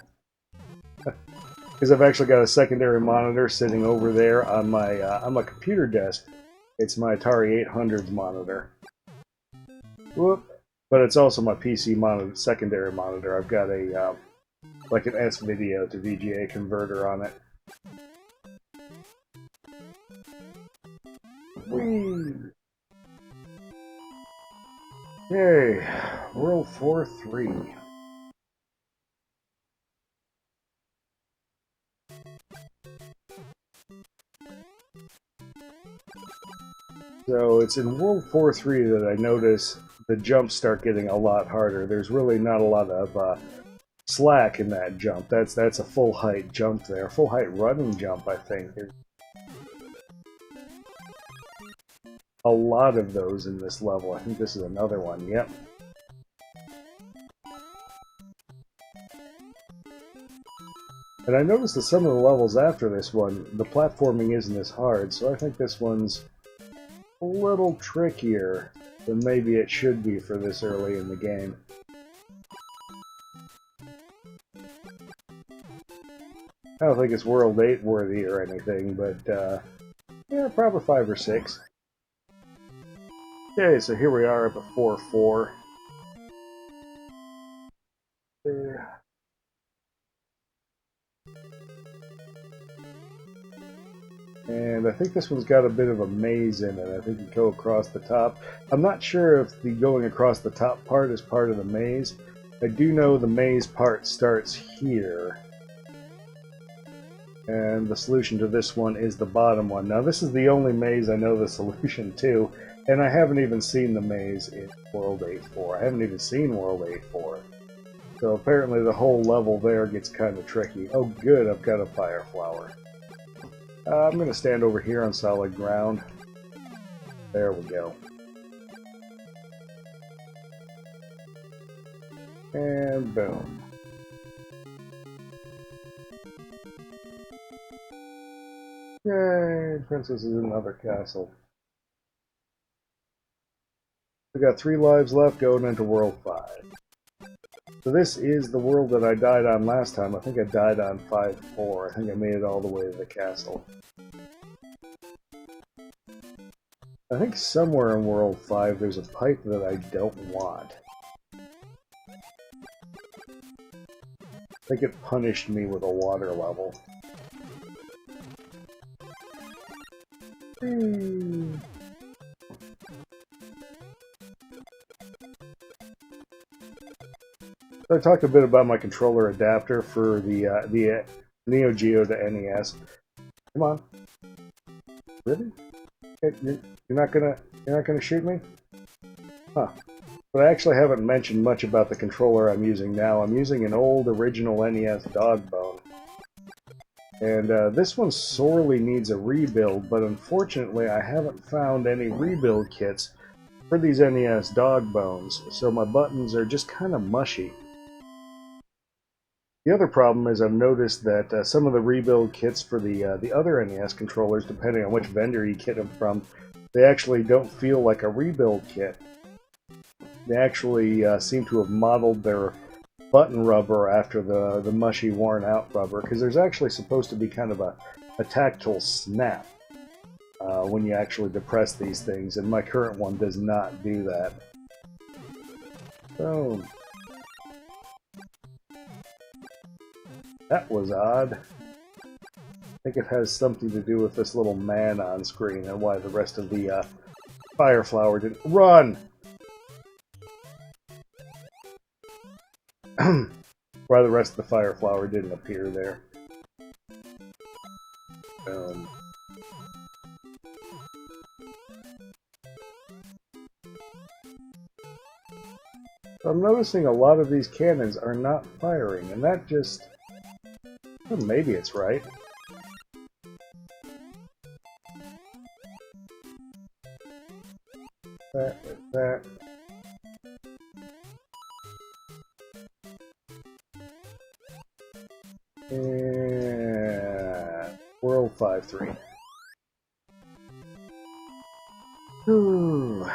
Because I've actually got a secondary monitor sitting over there on my computer desk. It's my Atari 800's monitor. Whoop. But it's also my PC monitor, secondary monitor. I've got a like an S-video to VGA converter on it. Whee! Yay! World 4-3. So it's in World 4-3 that I notice the jumps start getting a lot harder. There's really not a lot of slack in that jump. That's a full height jump there. Full height running jump, I think. There's a lot of those in this level. I think this is another one. Yep. And I noticed that some of the levels after this one, the platforming isn't as hard, so I think this one's a little trickier than maybe it should be for this early in the game. I don't think it's World 8 worthy or anything, but yeah, probably 5 or 6. Okay, so here we are up at 4-4. There. And I think this one's got a bit of a maze in it. I think you go across the top. I'm not sure if the going across the top part is part of the maze. I do know the maze part starts here. And the solution to this one is the bottom one. Now this is the only maze I know the solution to, and I haven't even seen the maze in World 8.4. I haven't even seen World 8.4. So apparently the whole level there gets kind of tricky. Oh good, I've got a fire flower. I'm going to stand over here on solid ground. There we go. And boom. Yay, Princess is in another castle. We got 3 lives left going into World 5. So this is the world that I died on last time. I think I died on 5.4. I think I made it all the way to the castle. I think somewhere in World 5 there's a pipe that I don't want. I think it punished me with a water level. So I talked a bit about my controller adapter for the Neo Geo to NES. Come on, really? You're not gonna shoot me? Huh? But I actually haven't mentioned much about the controller I'm using now. I'm using an old original NES dogbone. And this one sorely needs a rebuild, but unfortunately I haven't found any rebuild kits for these NES dogbones, so my buttons are just kind of mushy. The other problem is I've noticed that some of the rebuild kits for the other NES controllers, depending on which vendor you get them from, they actually don't feel like a rebuild kit. They actually seem to have modeled their button rubber after the mushy, worn-out rubber, because there's actually supposed to be kind of a tactile snap when you actually depress these things, and my current one does not do that. So that was odd. I think it has something to do with this little man on screen and why the rest of the fire flower didn't run. Why the rest of the fire flower didn't appear there. I'm noticing a lot of these cannons are not firing, and that just... well, maybe it's right. That with that. And World 5-3. Ooh.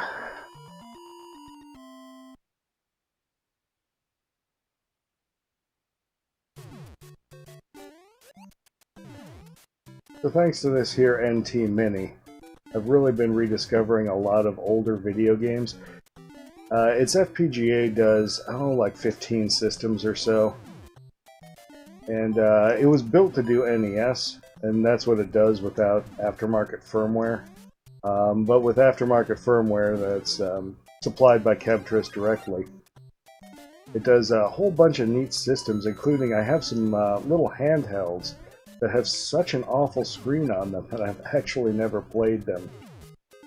So thanks to this here NT Mini, I've really been rediscovering a lot of older video games. Its FPGA does, I don't know, like 15 systems or so. And it was built to do NES, and that's what it does without aftermarket firmware. But with aftermarket firmware that's supplied by Kevtris directly, it does a whole bunch of neat systems, including I have some little handhelds that have such an awful screen on them that I've actually never played them.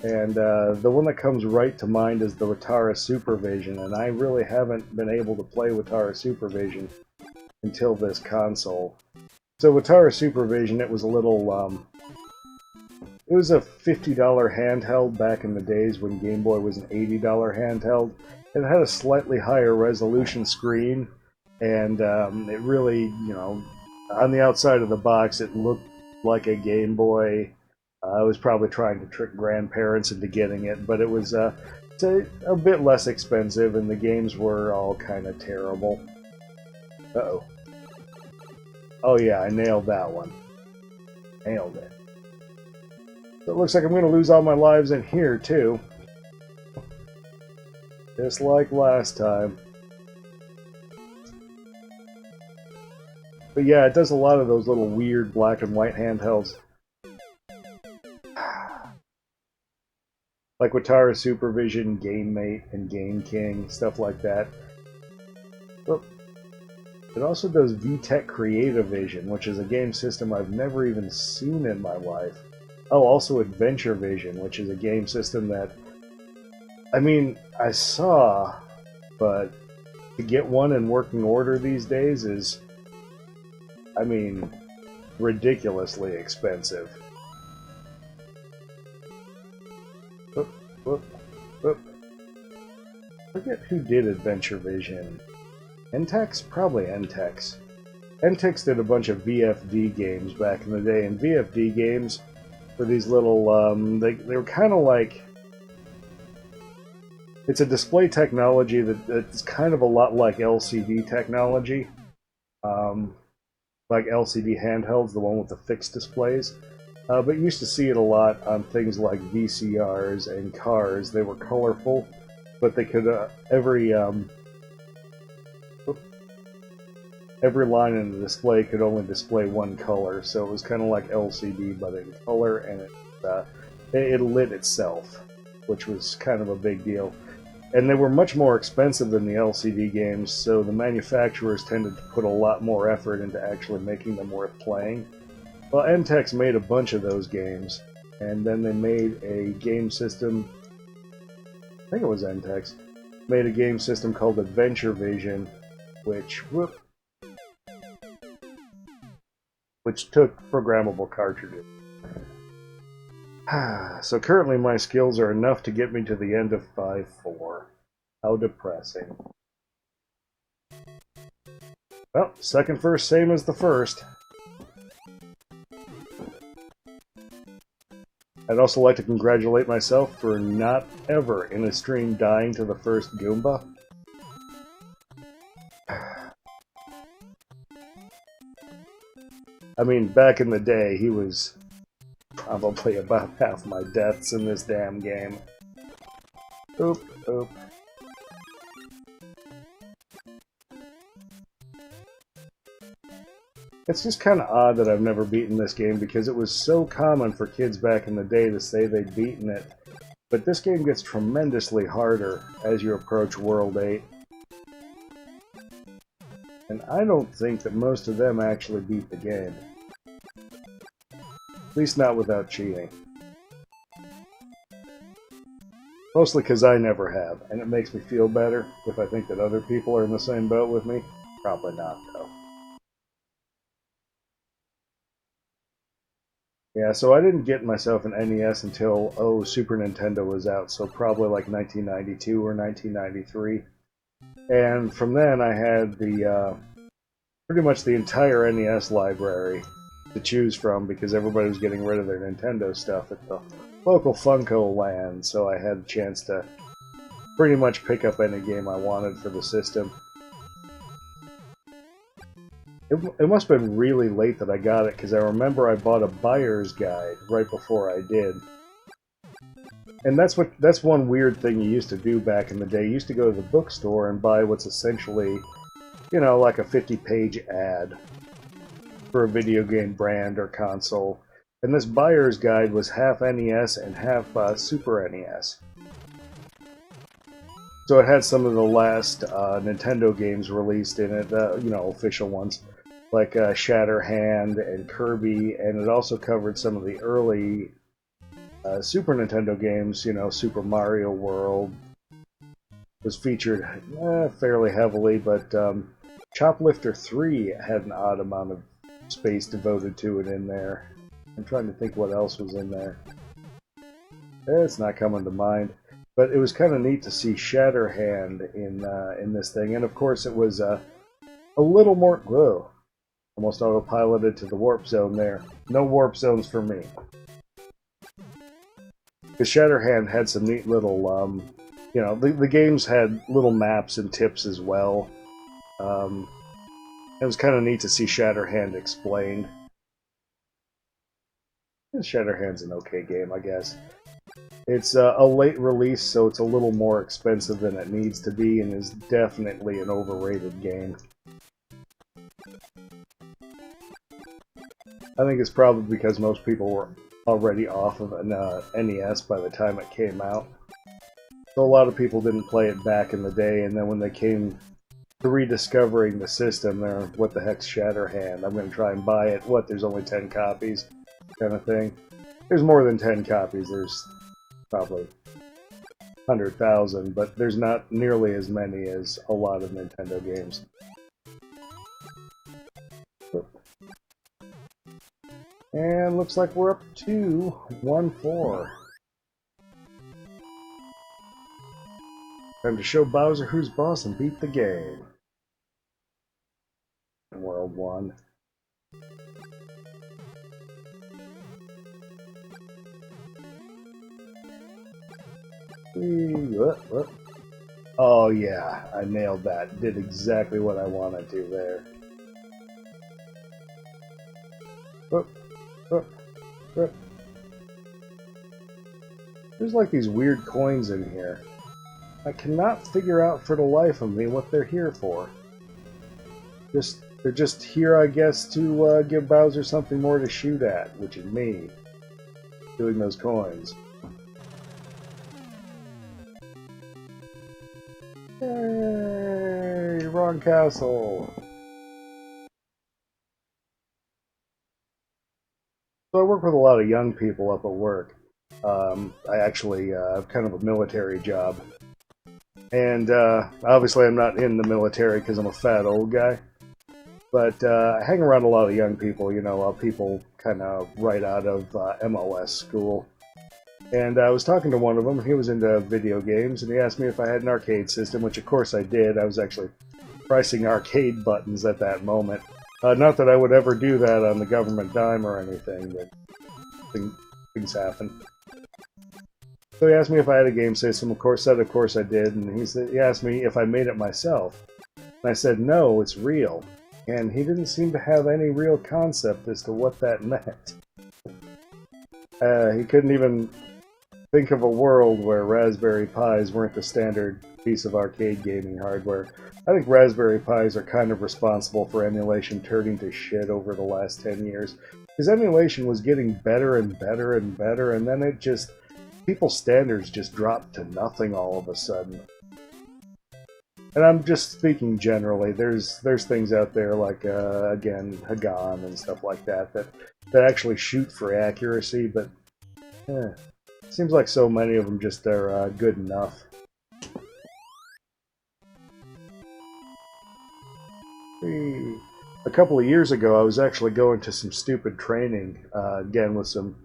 And the one that comes right to mind is the Witara Supervision, and I really haven't been able to play Witara Supervision until this console. So Witara Supervision, it was a little, it was a $50 handheld back in the days when Game Boy was an $80 handheld. It had a slightly higher resolution screen, and it really, you know, on the outside of the box it looked like a Game Boy. I was probably trying to trick grandparents into getting it, but it was a bit less expensive, and the games were all kind of terrible. Uh-oh. Oh yeah, I nailed that one. Nailed it. So it looks like I'm going to lose all my lives in here, too. Just like last time. But yeah, it does a lot of those little weird black and white handhelds. Like Witara Supervision, Game Mate, and Game King, stuff like that. Oh. It also does VTech Creative Vision, which is a game system I've never even seen in my life. Oh, also Adventure Vision, which is a game system that, I mean, I saw, but to get one in working order these days is, I mean, ridiculously expensive. Whoop, whoop, whoop. I forget who did Adventure Vision. Entex? Probably Entex. Entex did a bunch of VFD games back in the day, and VFD games were these little, they were kind of like, it's a display technology that's kind of a lot like LCD technology. Like LCD handhelds, the one with the fixed displays. But you used to see it a lot on things like VCRs and cars. They were colorful, but they could, every line in the display could only display one color, so it was kind of like LCD, but in color, and it lit itself, which was kind of a big deal. And they were much more expensive than the LCD games, so the manufacturers tended to put a lot more effort into actually making them worth playing. Well, Entex made a bunch of those games, and then they made a game system, I think it was Entex, made a game system called Adventure Vision, which took programmable cartridges. So currently my skills are enough to get me to the end of 5-4. How depressing. Well, second verse same as the first. I'd also like to congratulate myself for not ever in a stream dying to the first Goomba. I mean, back in the day, he was probably about half my deaths in this damn game. Oop, oop. It's just kind of odd that I've never beaten this game because it was so common for kids back in the day to say they'd beaten it. But this game gets tremendously harder as you approach World 8. And I don't think that most of them actually beat the game. At least not without cheating. Mostly because I never have, and it makes me feel better if I think that other people are in the same boat with me. Probably not, though. Yeah, so I didn't get myself an NES until, Super Nintendo was out, so probably like 1992 or 1993. And from then I had the, pretty much the entire NES library to choose from because everybody was getting rid of their Nintendo stuff at the local Funko land, so I had a chance to pretty much pick up any game I wanted for the system. It must have been really late that I got it, because I remember I bought a buyer's guide right before I did. And that's one weird thing you used to do back in the day. You used to go to the bookstore and buy what's essentially, you know, like a 50-page ad for a video game brand or console. And this buyer's guide was half NES and half Super NES. So it had some of the last Nintendo games released in it, you know, official ones, like Shatterhand and Kirby, and it also covered some of the early Super Nintendo games, you know, Super Mario World was featured fairly heavily, but Choplifter 3 had an odd amount of space devoted to it in there. I'm trying to think what else was in there. It's not coming to mind. But it was kind of neat to see Shatterhand in this thing, and of course it was a little more... Whoa. Almost autopiloted to the warp zone there. No warp zones for me. Because Shatterhand had some neat little, you know, the games had little maps and tips as well. It was kind of neat to see Shatterhand explained. Shatterhand's an okay game, I guess. It's a late release, so it's a little more expensive than it needs to be, and is definitely an overrated game. I think it's probably because most people were already off of an NES by the time it came out. So a lot of people didn't play it back in the day, and then when they came rediscovering the system there. What the heck's Shatterhand? I'm going to try and buy it. What, there's only 10 copies kind of thing? There's more than 10 copies. There's probably 100,000, but there's not nearly as many as a lot of Nintendo games. And looks like we're up to 1-4. Time to show Bowser who's boss and beat the game. World 1. Oh yeah, I nailed that. Did exactly what I wanted to there. There's like these weird coins in here. I cannot figure out for the life of me what they're here for. They're just here, I guess, to give Bowser something more to shoot at, which is me doing those coins. Hey, wrong castle. So I work with a lot of young people up at work. I actually have kind of a military job. And obviously I'm not in the military because I'm a fat old guy. But I hang around a lot of young people, you know, people kind of right out of MOS school. And I was talking to one of them, and he was into video games, and he asked me if I had an arcade system, which of course I did. I was actually pricing arcade buttons at that moment. Not that I would ever do that on the government dime or anything, but things happen. So he asked me if I had a game system. Of course I did, and he asked me if I made it myself. And I said, no, it's real. And he didn't seem to have any real concept as to what that meant. He couldn't even think of a world where Raspberry Pis weren't the standard piece of arcade gaming hardware. I think Raspberry Pis are kind of responsible for emulation turning to shit over the last 10 years. Because emulation was getting better and better and better, and then it just... people's standards just dropped to nothing all of a sudden. And I'm just speaking generally. There's things out there like, again, Hagan and stuff like that actually shoot for accuracy, but it seems like so many of them just are good enough. A couple of years ago, I was actually going to some stupid training, again with some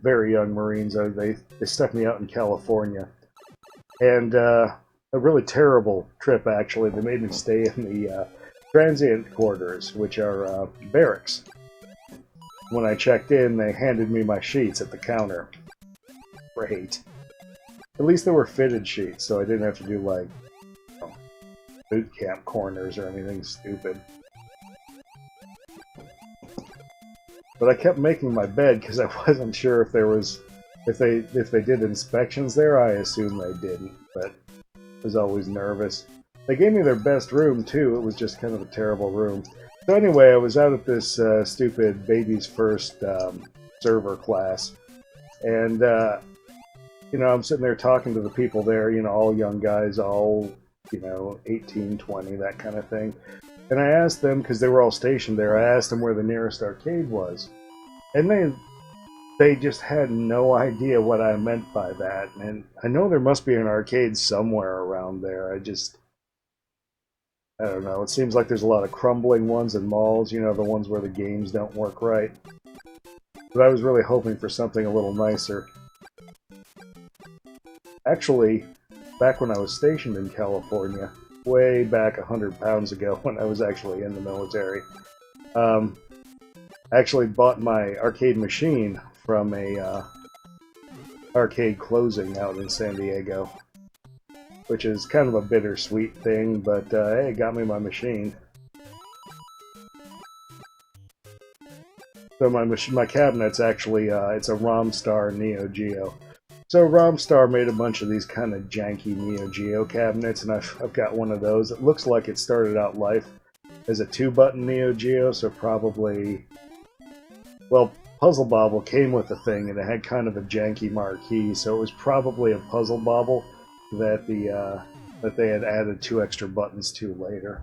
very young Marines. They stuck me out in California. And a really terrible trip, actually. They made me stay in the transient quarters, which are barracks. When I checked in, they handed me my sheets at the counter. Great. At least they were fitted sheets, so I didn't have to do, like, you know, boot camp corners or anything stupid. But I kept making my bed because I wasn't sure if there was, if they did inspections there. I assume they didn't, but I was always nervous. They gave me their best room too. It was just kind of a terrible room. So anyway, I was out at this stupid baby's first server class, and you know, I'm sitting there talking to the people there. You know, all young guys, all 18, 20, that kind of thing. And I asked them, because they were all stationed there, I asked them where the nearest arcade was. And they just had no idea what I meant by that. And I know there must be an arcade somewhere around there. I don't know. It seems like there's a lot of crumbling ones in malls, you know, the ones where the games don't work right. But I was really hoping for something a little nicer. Actually, back when I was stationed in California, way back 100 pounds ago when I was actually in the military, I actually bought my arcade machine from a arcade closing out in San Diego, which is kind of a bittersweet thing, but hey, it got me my machine. So my cabinet's actually it's a Romstar Neo Geo. So Romstar made a bunch of these kind of janky Neo Geo cabinets, and I've got one of those. It looks like it started out life as a 2-button Neo Geo, so probably... Well, Puzzle Bobble came with the thing, and it had kind of a janky marquee, so it was probably a Puzzle Bobble that the that they had added 2 extra buttons to later.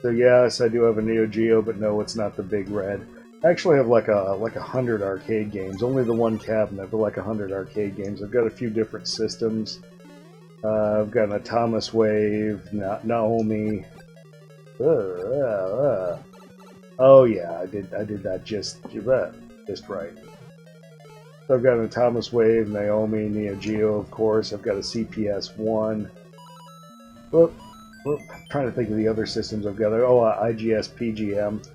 So yes, I do have a Neo Geo, but no, it's not the Big Red. I actually have like 100 arcade games. Only the one cabinet, but like 100 arcade games. I've got a few different systems. I've got an Thomas Wave, Naomi. Oh yeah, I did that just right. So I've got an Thomas Wave, Naomi, Neo Geo, of course. I've got a CPS-1. I'm trying to think of the other systems I've got. Oh, IGS PGM.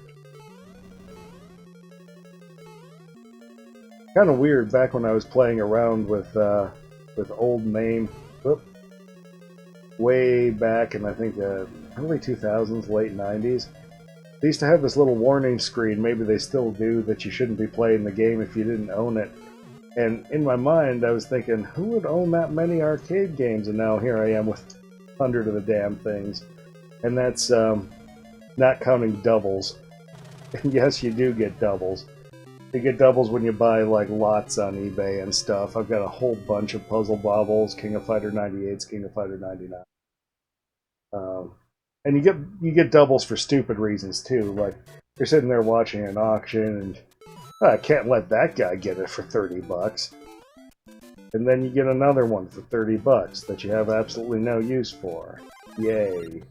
Kind of weird back when I was playing around with old MAME. Way back in I think the early 2000s, late 90s. They used to have this little warning screen, maybe they still do, that you shouldn't be playing the game if you didn't own it. And in my mind, I was thinking, who would own that many arcade games? And now here I am with 100 of the damn things. And that's not counting doubles. And yes, you do get doubles. You get doubles when you buy like lots on eBay and stuff. I've got a whole bunch of Puzzle Bobbles, King of Fighter 98s, King of Fighter 99. And you get doubles for stupid reasons too. Like you're sitting there watching an auction and I can't let that guy get it for $30. And then you get another one for $30 that you have absolutely no use for. Yay.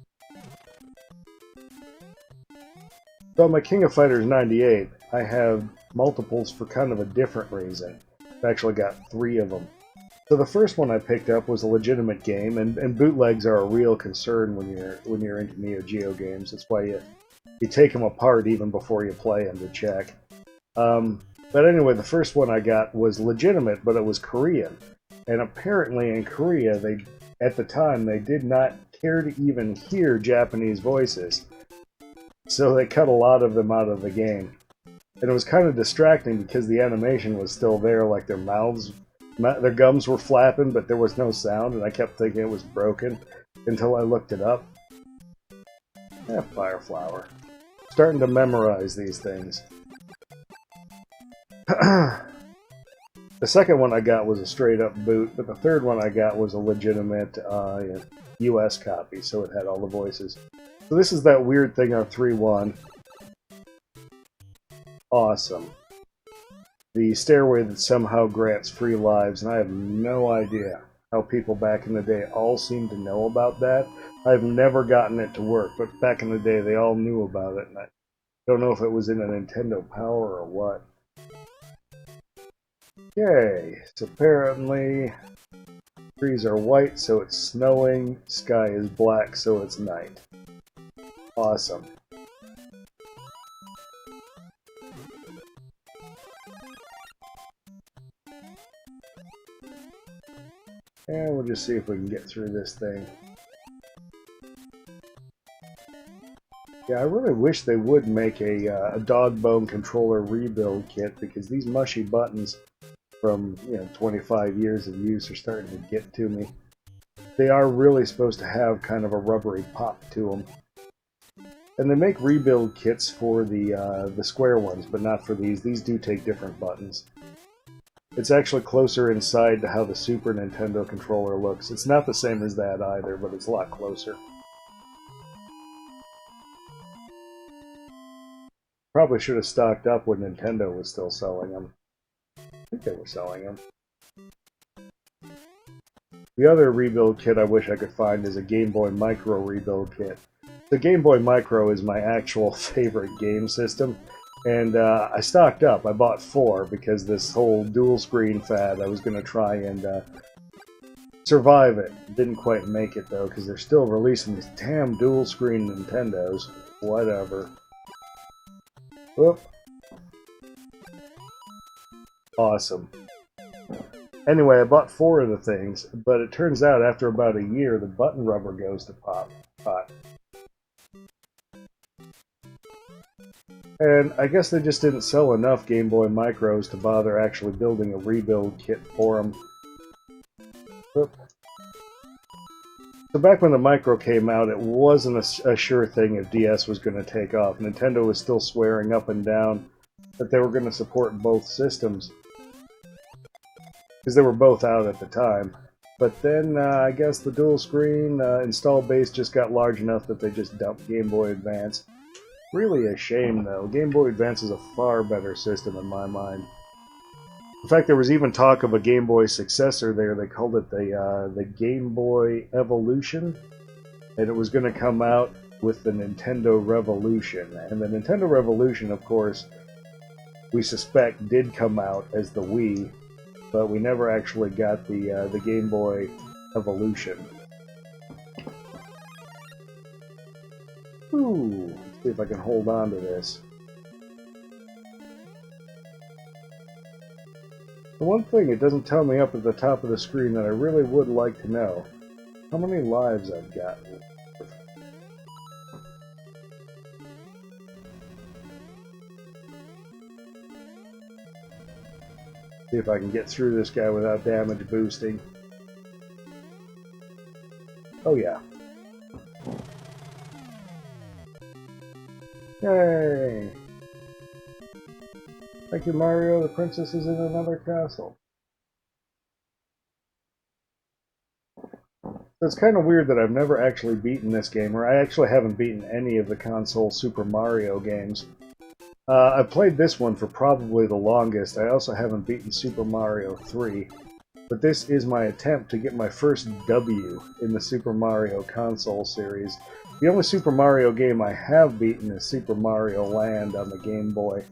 So on my King of Fighters 98, I have multiples for kind of a different reason. I've actually got 3 of them. So the first one I picked up was a legitimate game, and bootlegs are a real concern when you're into Neo Geo games. That's why you take them apart even before you play them to check. But anyway, the first one I got was legitimate, but it was Korean. And apparently in Korea, at the time, they did not care to even hear Japanese voices. So they cut a lot of them out of the game. And it was kind of distracting because the animation was still there, like their gums were flapping, but there was no sound, and I kept thinking it was broken until I looked it up. Fireflower. Starting to memorize these things. The second one I got was a straight-up boot, but the third one I got was a legitimate US copy, so it had all the voices. So this is that weird thing on 3.1. Awesome. The stairway that somehow grants free lives, and I have no idea how people back in the day all seem to know about that. I've never gotten it to work, but back in the day they all knew about it, and I don't know if it was in a Nintendo Power or what. Okay, so apparently trees are white, so it's snowing, sky is black, so it's night. Awesome. And we'll just see if we can get through this thing. Yeah, I really wish they would make a dogbone controller rebuild kit, because these mushy buttons from 25 years of use are starting to get to me. They are really supposed to have kind of a rubbery pop to them. And they make rebuild kits for the square ones, but not for these. These do take different buttons. It's actually closer inside to how the Super Nintendo controller looks. It's not the same as that either, but it's a lot closer. Probably should have stocked up when Nintendo was still selling them. I think they were selling them. The other rebuild kit I wish I could find is a Game Boy Micro rebuild kit. The Game Boy Micro is my actual favorite game system. And I stocked up. I bought 4 because this whole dual screen fad, I was going to try and survive it. Didn't quite make it though, because they're still releasing these damn dual screen Nintendos. Whatever. Whoop. Awesome. Anyway, I bought 4 of the things, but it turns out after about a year, the button rubber goes to pot. And I guess they just didn't sell enough Game Boy Micros to bother actually building a rebuild kit for them. Oop. So back when the Micro came out, it wasn't a sure thing if DS was going to take off. Nintendo was still swearing up and down that they were going to support both systems. because they were both out at the time. But then I guess the dual screen install base just got large enough that they just dumped Game Boy Advance. Really a shame, though. Game Boy Advance is a far better system in my mind. In fact, there was even talk of a Game Boy successor there. They called it the Game Boy Evolution, and it was going to come out with the Nintendo Revolution. And the Nintendo Revolution, of course, we suspect did come out as the Wii, but we never actually got the Game Boy Evolution. Ooh, let's see if I can hold on to this. The one thing it doesn't tell me up at the top of the screen that I really would like to know, how many lives I've gotten. See if I can get through this guy without damage boosting. Oh yeah. Yay! Thank you, Mario. The princess is in another castle. It's kind of weird that I've never actually beaten this game, or I actually haven't beaten any of the console Super Mario games. I've played this one for probably the longest. I also haven't beaten Super Mario 3. But this is my attempt to get my first W in the Super Mario console series. The only Super Mario game I have beaten is Super Mario Land on the Game Boy.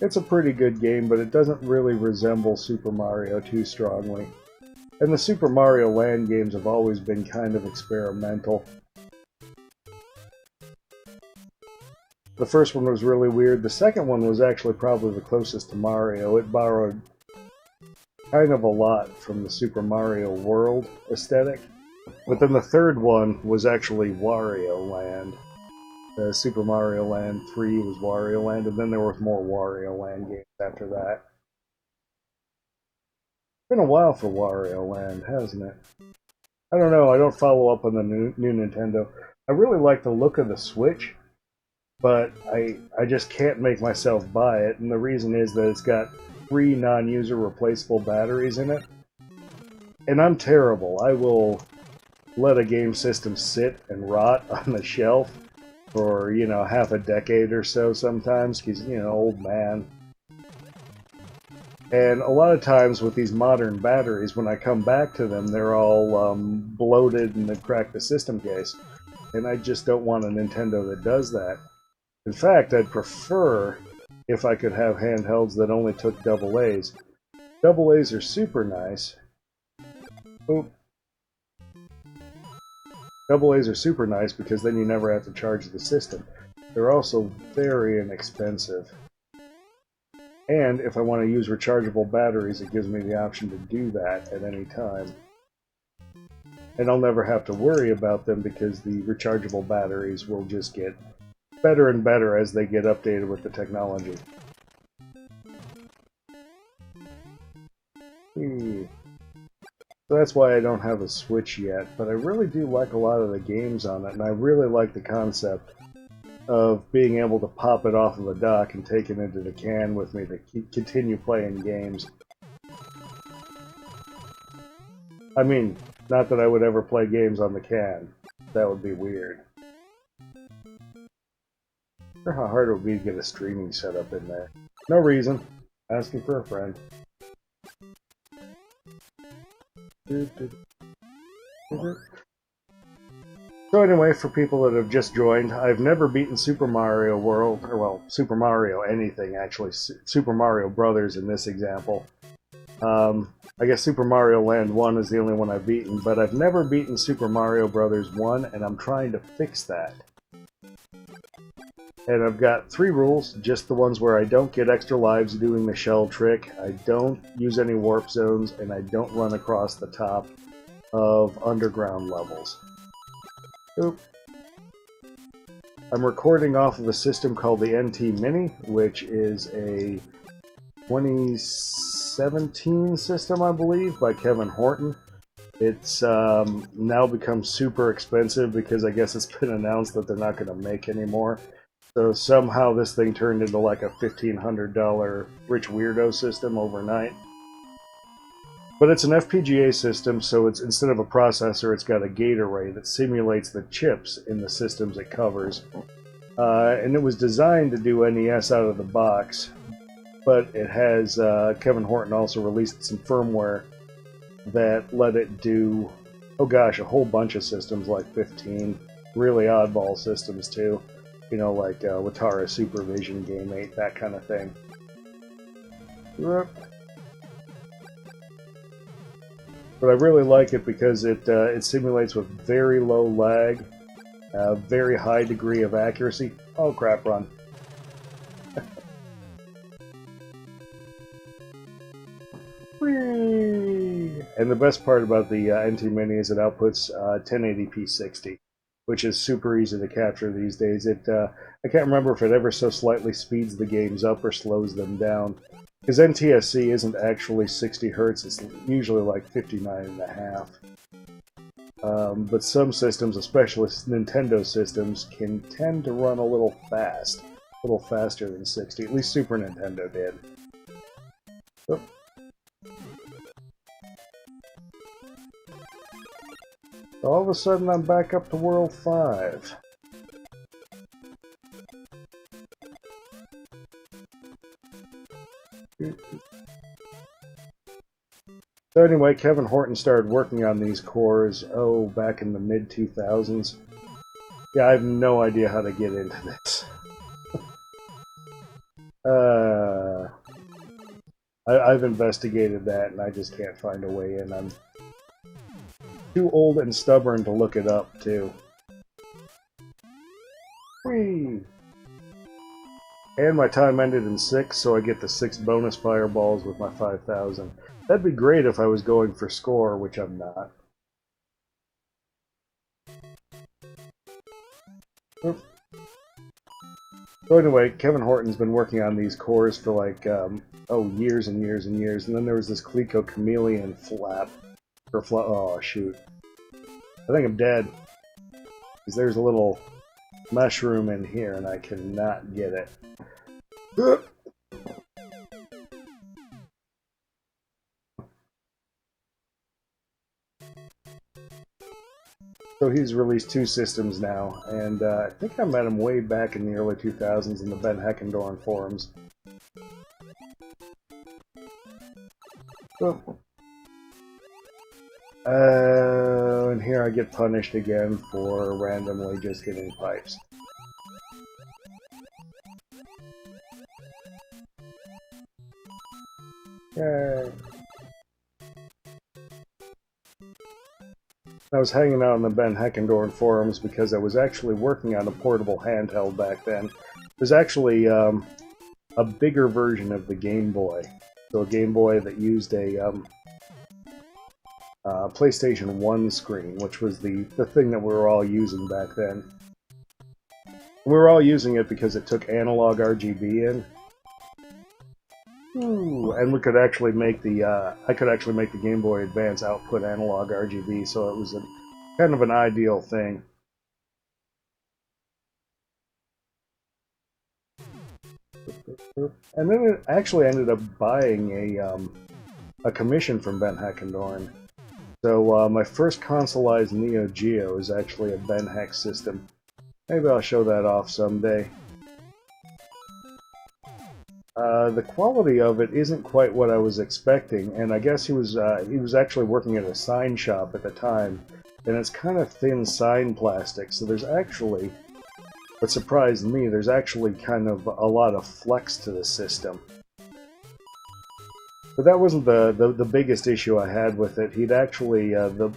It's a pretty good game, but it doesn't really resemble Super Mario too strongly. And the Super Mario Land games have always been kind of experimental. The first one was really weird. The second one was actually probably the closest to Mario. It borrowed kind of a lot from the Super Mario World aesthetic. But then the third one was actually Wario Land. Super Mario Land 3 was Wario Land, and then there were more Wario Land games after that. It's been a while for Wario Land, hasn't it? I don't know, I don't follow up on the new Nintendo. I really like the look of the Switch, but I just can't make myself buy it, and the reason is that it's got 3 non-user replaceable batteries in it. And I'm terrible. I will let a game system sit and rot on the shelf for, you know, half a decade or so sometimes, because, you know, old man. And a lot of times with these modern batteries, when I come back to them, they're all bloated and they've cracked the system case. And I just don't want a Nintendo that does that. In fact, I'd prefer if I could have handhelds that only took AA's. AA's are super nice. Oop. AA's are super nice because then you never have to charge the system. They're also very inexpensive. And if I want to use rechargeable batteries, it gives me the option to do that at any time. And I'll never have to worry about them because the rechargeable batteries will just get better and better as they get updated with the technology. So that's why I don't have a Switch yet, but I really do like a lot of the games on it, and I really like the concept of being able to pop it off of a dock and take it into the can with me to continue playing games. I mean, not that I would ever play games on the can. That would be weird. I wonder how hard it would be to get a streaming setup in there. No reason. Asking for a friend. So anyway, for people that have just joined, I've never beaten Super Mario World, or well, Super Mario anything actually, Super Mario Brothers in this example. I guess Super Mario Land 1 is the only one I've beaten, but I've never beaten Super Mario Brothers 1, and I'm trying to fix that. And I've got 3 rules, just the ones where I don't get extra lives doing the shell trick, I don't use any warp zones, and I don't run across the top of underground levels. Oop. I'm recording off of a system called the NT Mini, which is a 2017 system, I believe, by Kevin Horton. It's now become super expensive because I guess it's been announced that they're not going to make anymore. So somehow this thing turned into like a $1,500 rich weirdo system overnight. But it's an FPGA system, so it's instead of a processor, it's got a gate array that simulates the chips in the systems it covers. And it was designed to do NES out of the box, but it has, Kevin Horton also released some firmware that let it do, oh gosh, a whole bunch of systems, like 15, really oddball systems too. You know, like Watara Supervision, Game 8, that kind of thing. But I really like it because it simulates with very low lag, very high degree of accuracy. Oh crap, run. And the best part about the NT Mini is it outputs 1080p 60, which is super easy to capture these days. I can't remember if it ever so slightly speeds the games up or slows them down. Because NTSC isn't actually 60 Hz, it's usually like 59.5. But some systems, especially Nintendo systems, can tend to run a little fast. A little faster than 60. At least Super Nintendo did. Oh. All of a sudden I'm back up to World 5. So anyway, Kevin Horton started working on these cores, back in the mid-2000s. Yeah, I have no idea how to get into this. I've investigated that and I just can't find a way in. I'm too old and stubborn to look it up, too. Whee! And my time ended in 6, so I get the 6 bonus fireballs with my 5,000. That'd be great if I was going for score, which I'm not. Oops. So anyway, Kevin Horton's been working on these cores for like, years and years and years. And then there was this Coleco Chameleon flap. Oh, shoot. I think I'm dead. Because there's a little mushroom in here and I cannot get it. So he's released 2 systems now, and I think I met him way back in the early 2000s in the Ben Heckendorn forums. And here I get punished again for randomly just hitting pipes. Yay. I was hanging out in the Ben Heckendorn forums because I was actually working on a portable handheld back then. It was actually a bigger version of the Game Boy. So a Game Boy that used a PlayStation 1 screen, which was the thing that we were all using back then. We were all using it because it took analog RGB in. Ooh, and we could actually make the I could actually make the Game Boy Advance output analog RGB, so it was kind of an ideal thing. And then it actually ended up buying a commission from Ben Heckendorn. So my first consoleized Neo Geo is actually a Ben Heck system. Maybe I'll show that off someday. The quality of it isn't quite what I was expecting, and I guess he was actually working at a sign shop at the time, and it's kind of thin sign plastic, so there's actually, what surprised me, there's actually kind of a lot of flex to the system. But that wasn't the biggest issue I had with it. He'd actually, the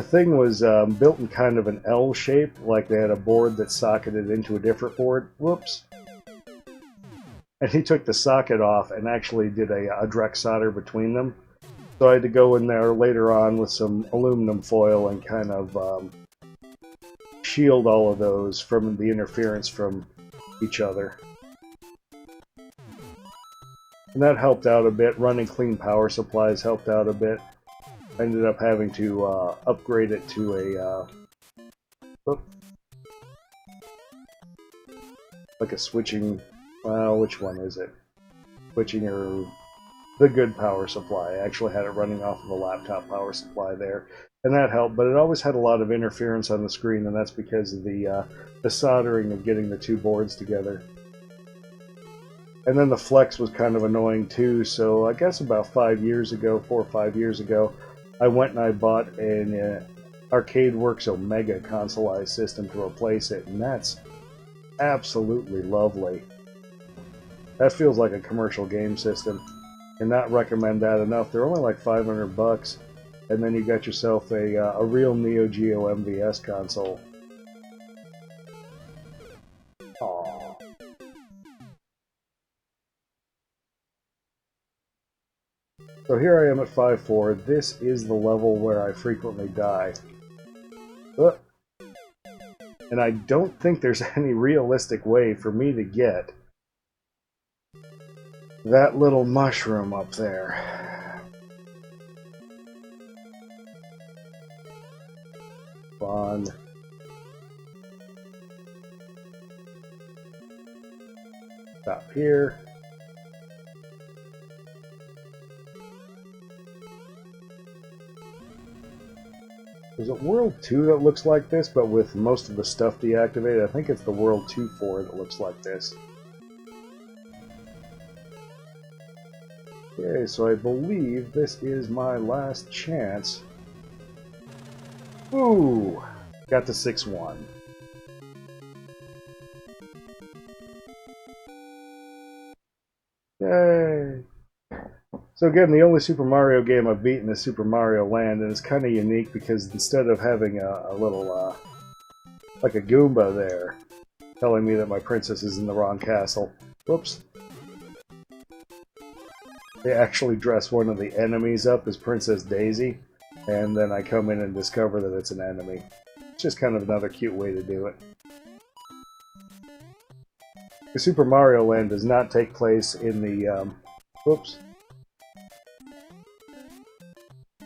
thing was built in kind of an L shape, like they had a board that socketed into a different board. Whoops. And he took the socket off and actually did a direct solder between them. So I had to go in there later on with some aluminum foil and kind of shield all of those from the interference from each other. And that helped out a bit. Running clean power supplies helped out a bit. I ended up having to upgrade it to a... like a switching, well, which one is it? Switching or the good power supply. I actually had it running off of a laptop power supply there, and that helped, but it always had a lot of interference on the screen, and that's because of the soldering of getting the two boards together. And then the flex was kind of annoying too, so I guess about 5 years ago, 4 or 5 years ago, I went and I bought an Arcade Works Omega consoleized system to replace it, and that's absolutely lovely. That feels like a commercial game system. Cannot recommend that enough. They're only like $500, and then you got yourself a real Neo Geo MVS console. Aww. So here I am at 5-4. This is the level where I frequently die. Ugh. And I don't think there's any realistic way for me to get that little mushroom up there. Fun. Stop here. Is it World 2 that looks like this, but with most of the stuff deactivated? I think it's the World 2-4 that looks like this. Okay, so I believe this is my last chance. Ooh! Got to 6-1. Yay! So again, the only Super Mario game I've beaten is Super Mario Land, and it's kind of unique because instead of having a little, like a Goomba there, telling me that my princess is in the wrong castle, whoops, they actually dress one of the enemies up as Princess Daisy, and then I come in and discover that it's an enemy. It's just kind of another cute way to do it. The Super Mario Land does not take place in the, whoops,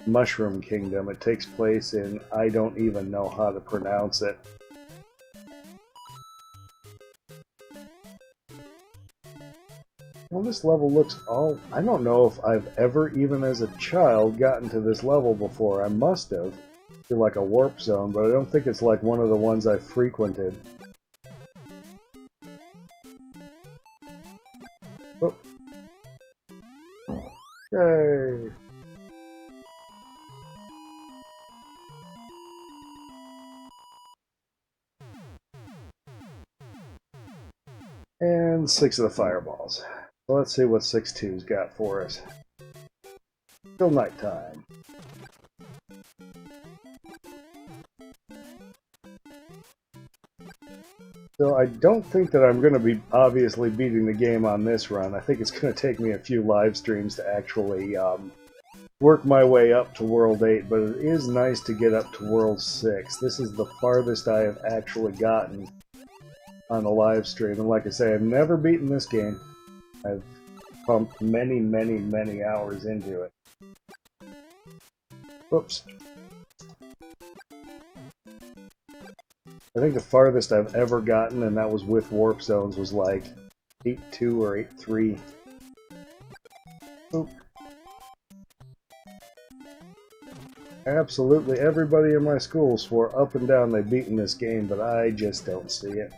Mushroom Kingdom. It takes place in, I don't even know how to pronounce it. Well, this level looks all... I don't know if I've ever, even as a child, gotten to this level before. I must have, through like a warp zone, but I don't think it's like one of the ones I frequented. Oh. Yay! And 6 of the fireballs. So let's see what 6-2's got for us. Still nighttime. So I don't think that I'm going to be obviously beating the game on this run. I think it's going to take me a few live streams to actually work my way up to World 8, but it is nice to get up to World 6. This is the farthest I have actually gotten on a live stream, and like I say, I've never beaten this game. I've pumped many, many, many hours into it. Whoops. I think the farthest I've ever gotten, and that was with warp zones, was like 8-2 or 8-3. Oop. Absolutely everybody in my school swore up and down they'd beaten this game, but I just don't see it.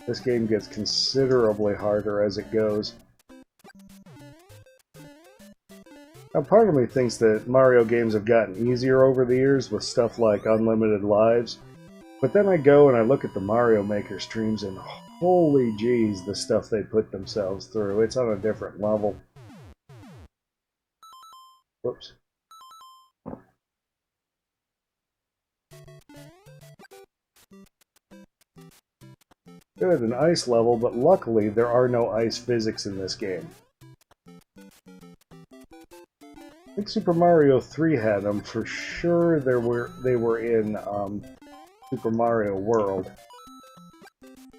This game gets considerably harder as it goes. Now, part of me thinks that Mario games have gotten easier over the years with stuff like unlimited lives, but then I go and I look at the Mario Maker streams and holy jeez, the stuff they put themselves through. It's on a different level. Whoops. Good, an ice level, but luckily there are no ice physics in this game. I think Super Mario 3 had them. For sure they were in Super Mario World.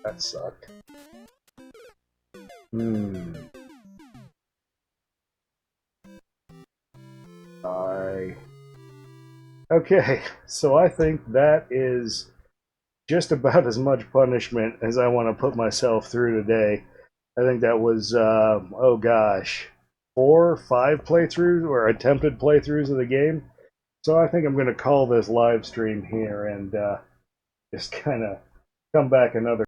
That sucked. Sorry. Okay, so I think that is just about as much punishment as I want to put myself through today. I think that was, oh gosh, 4 or 5 playthroughs or attempted playthroughs of the game. So I think I'm going to call this live stream here and just kind of come back another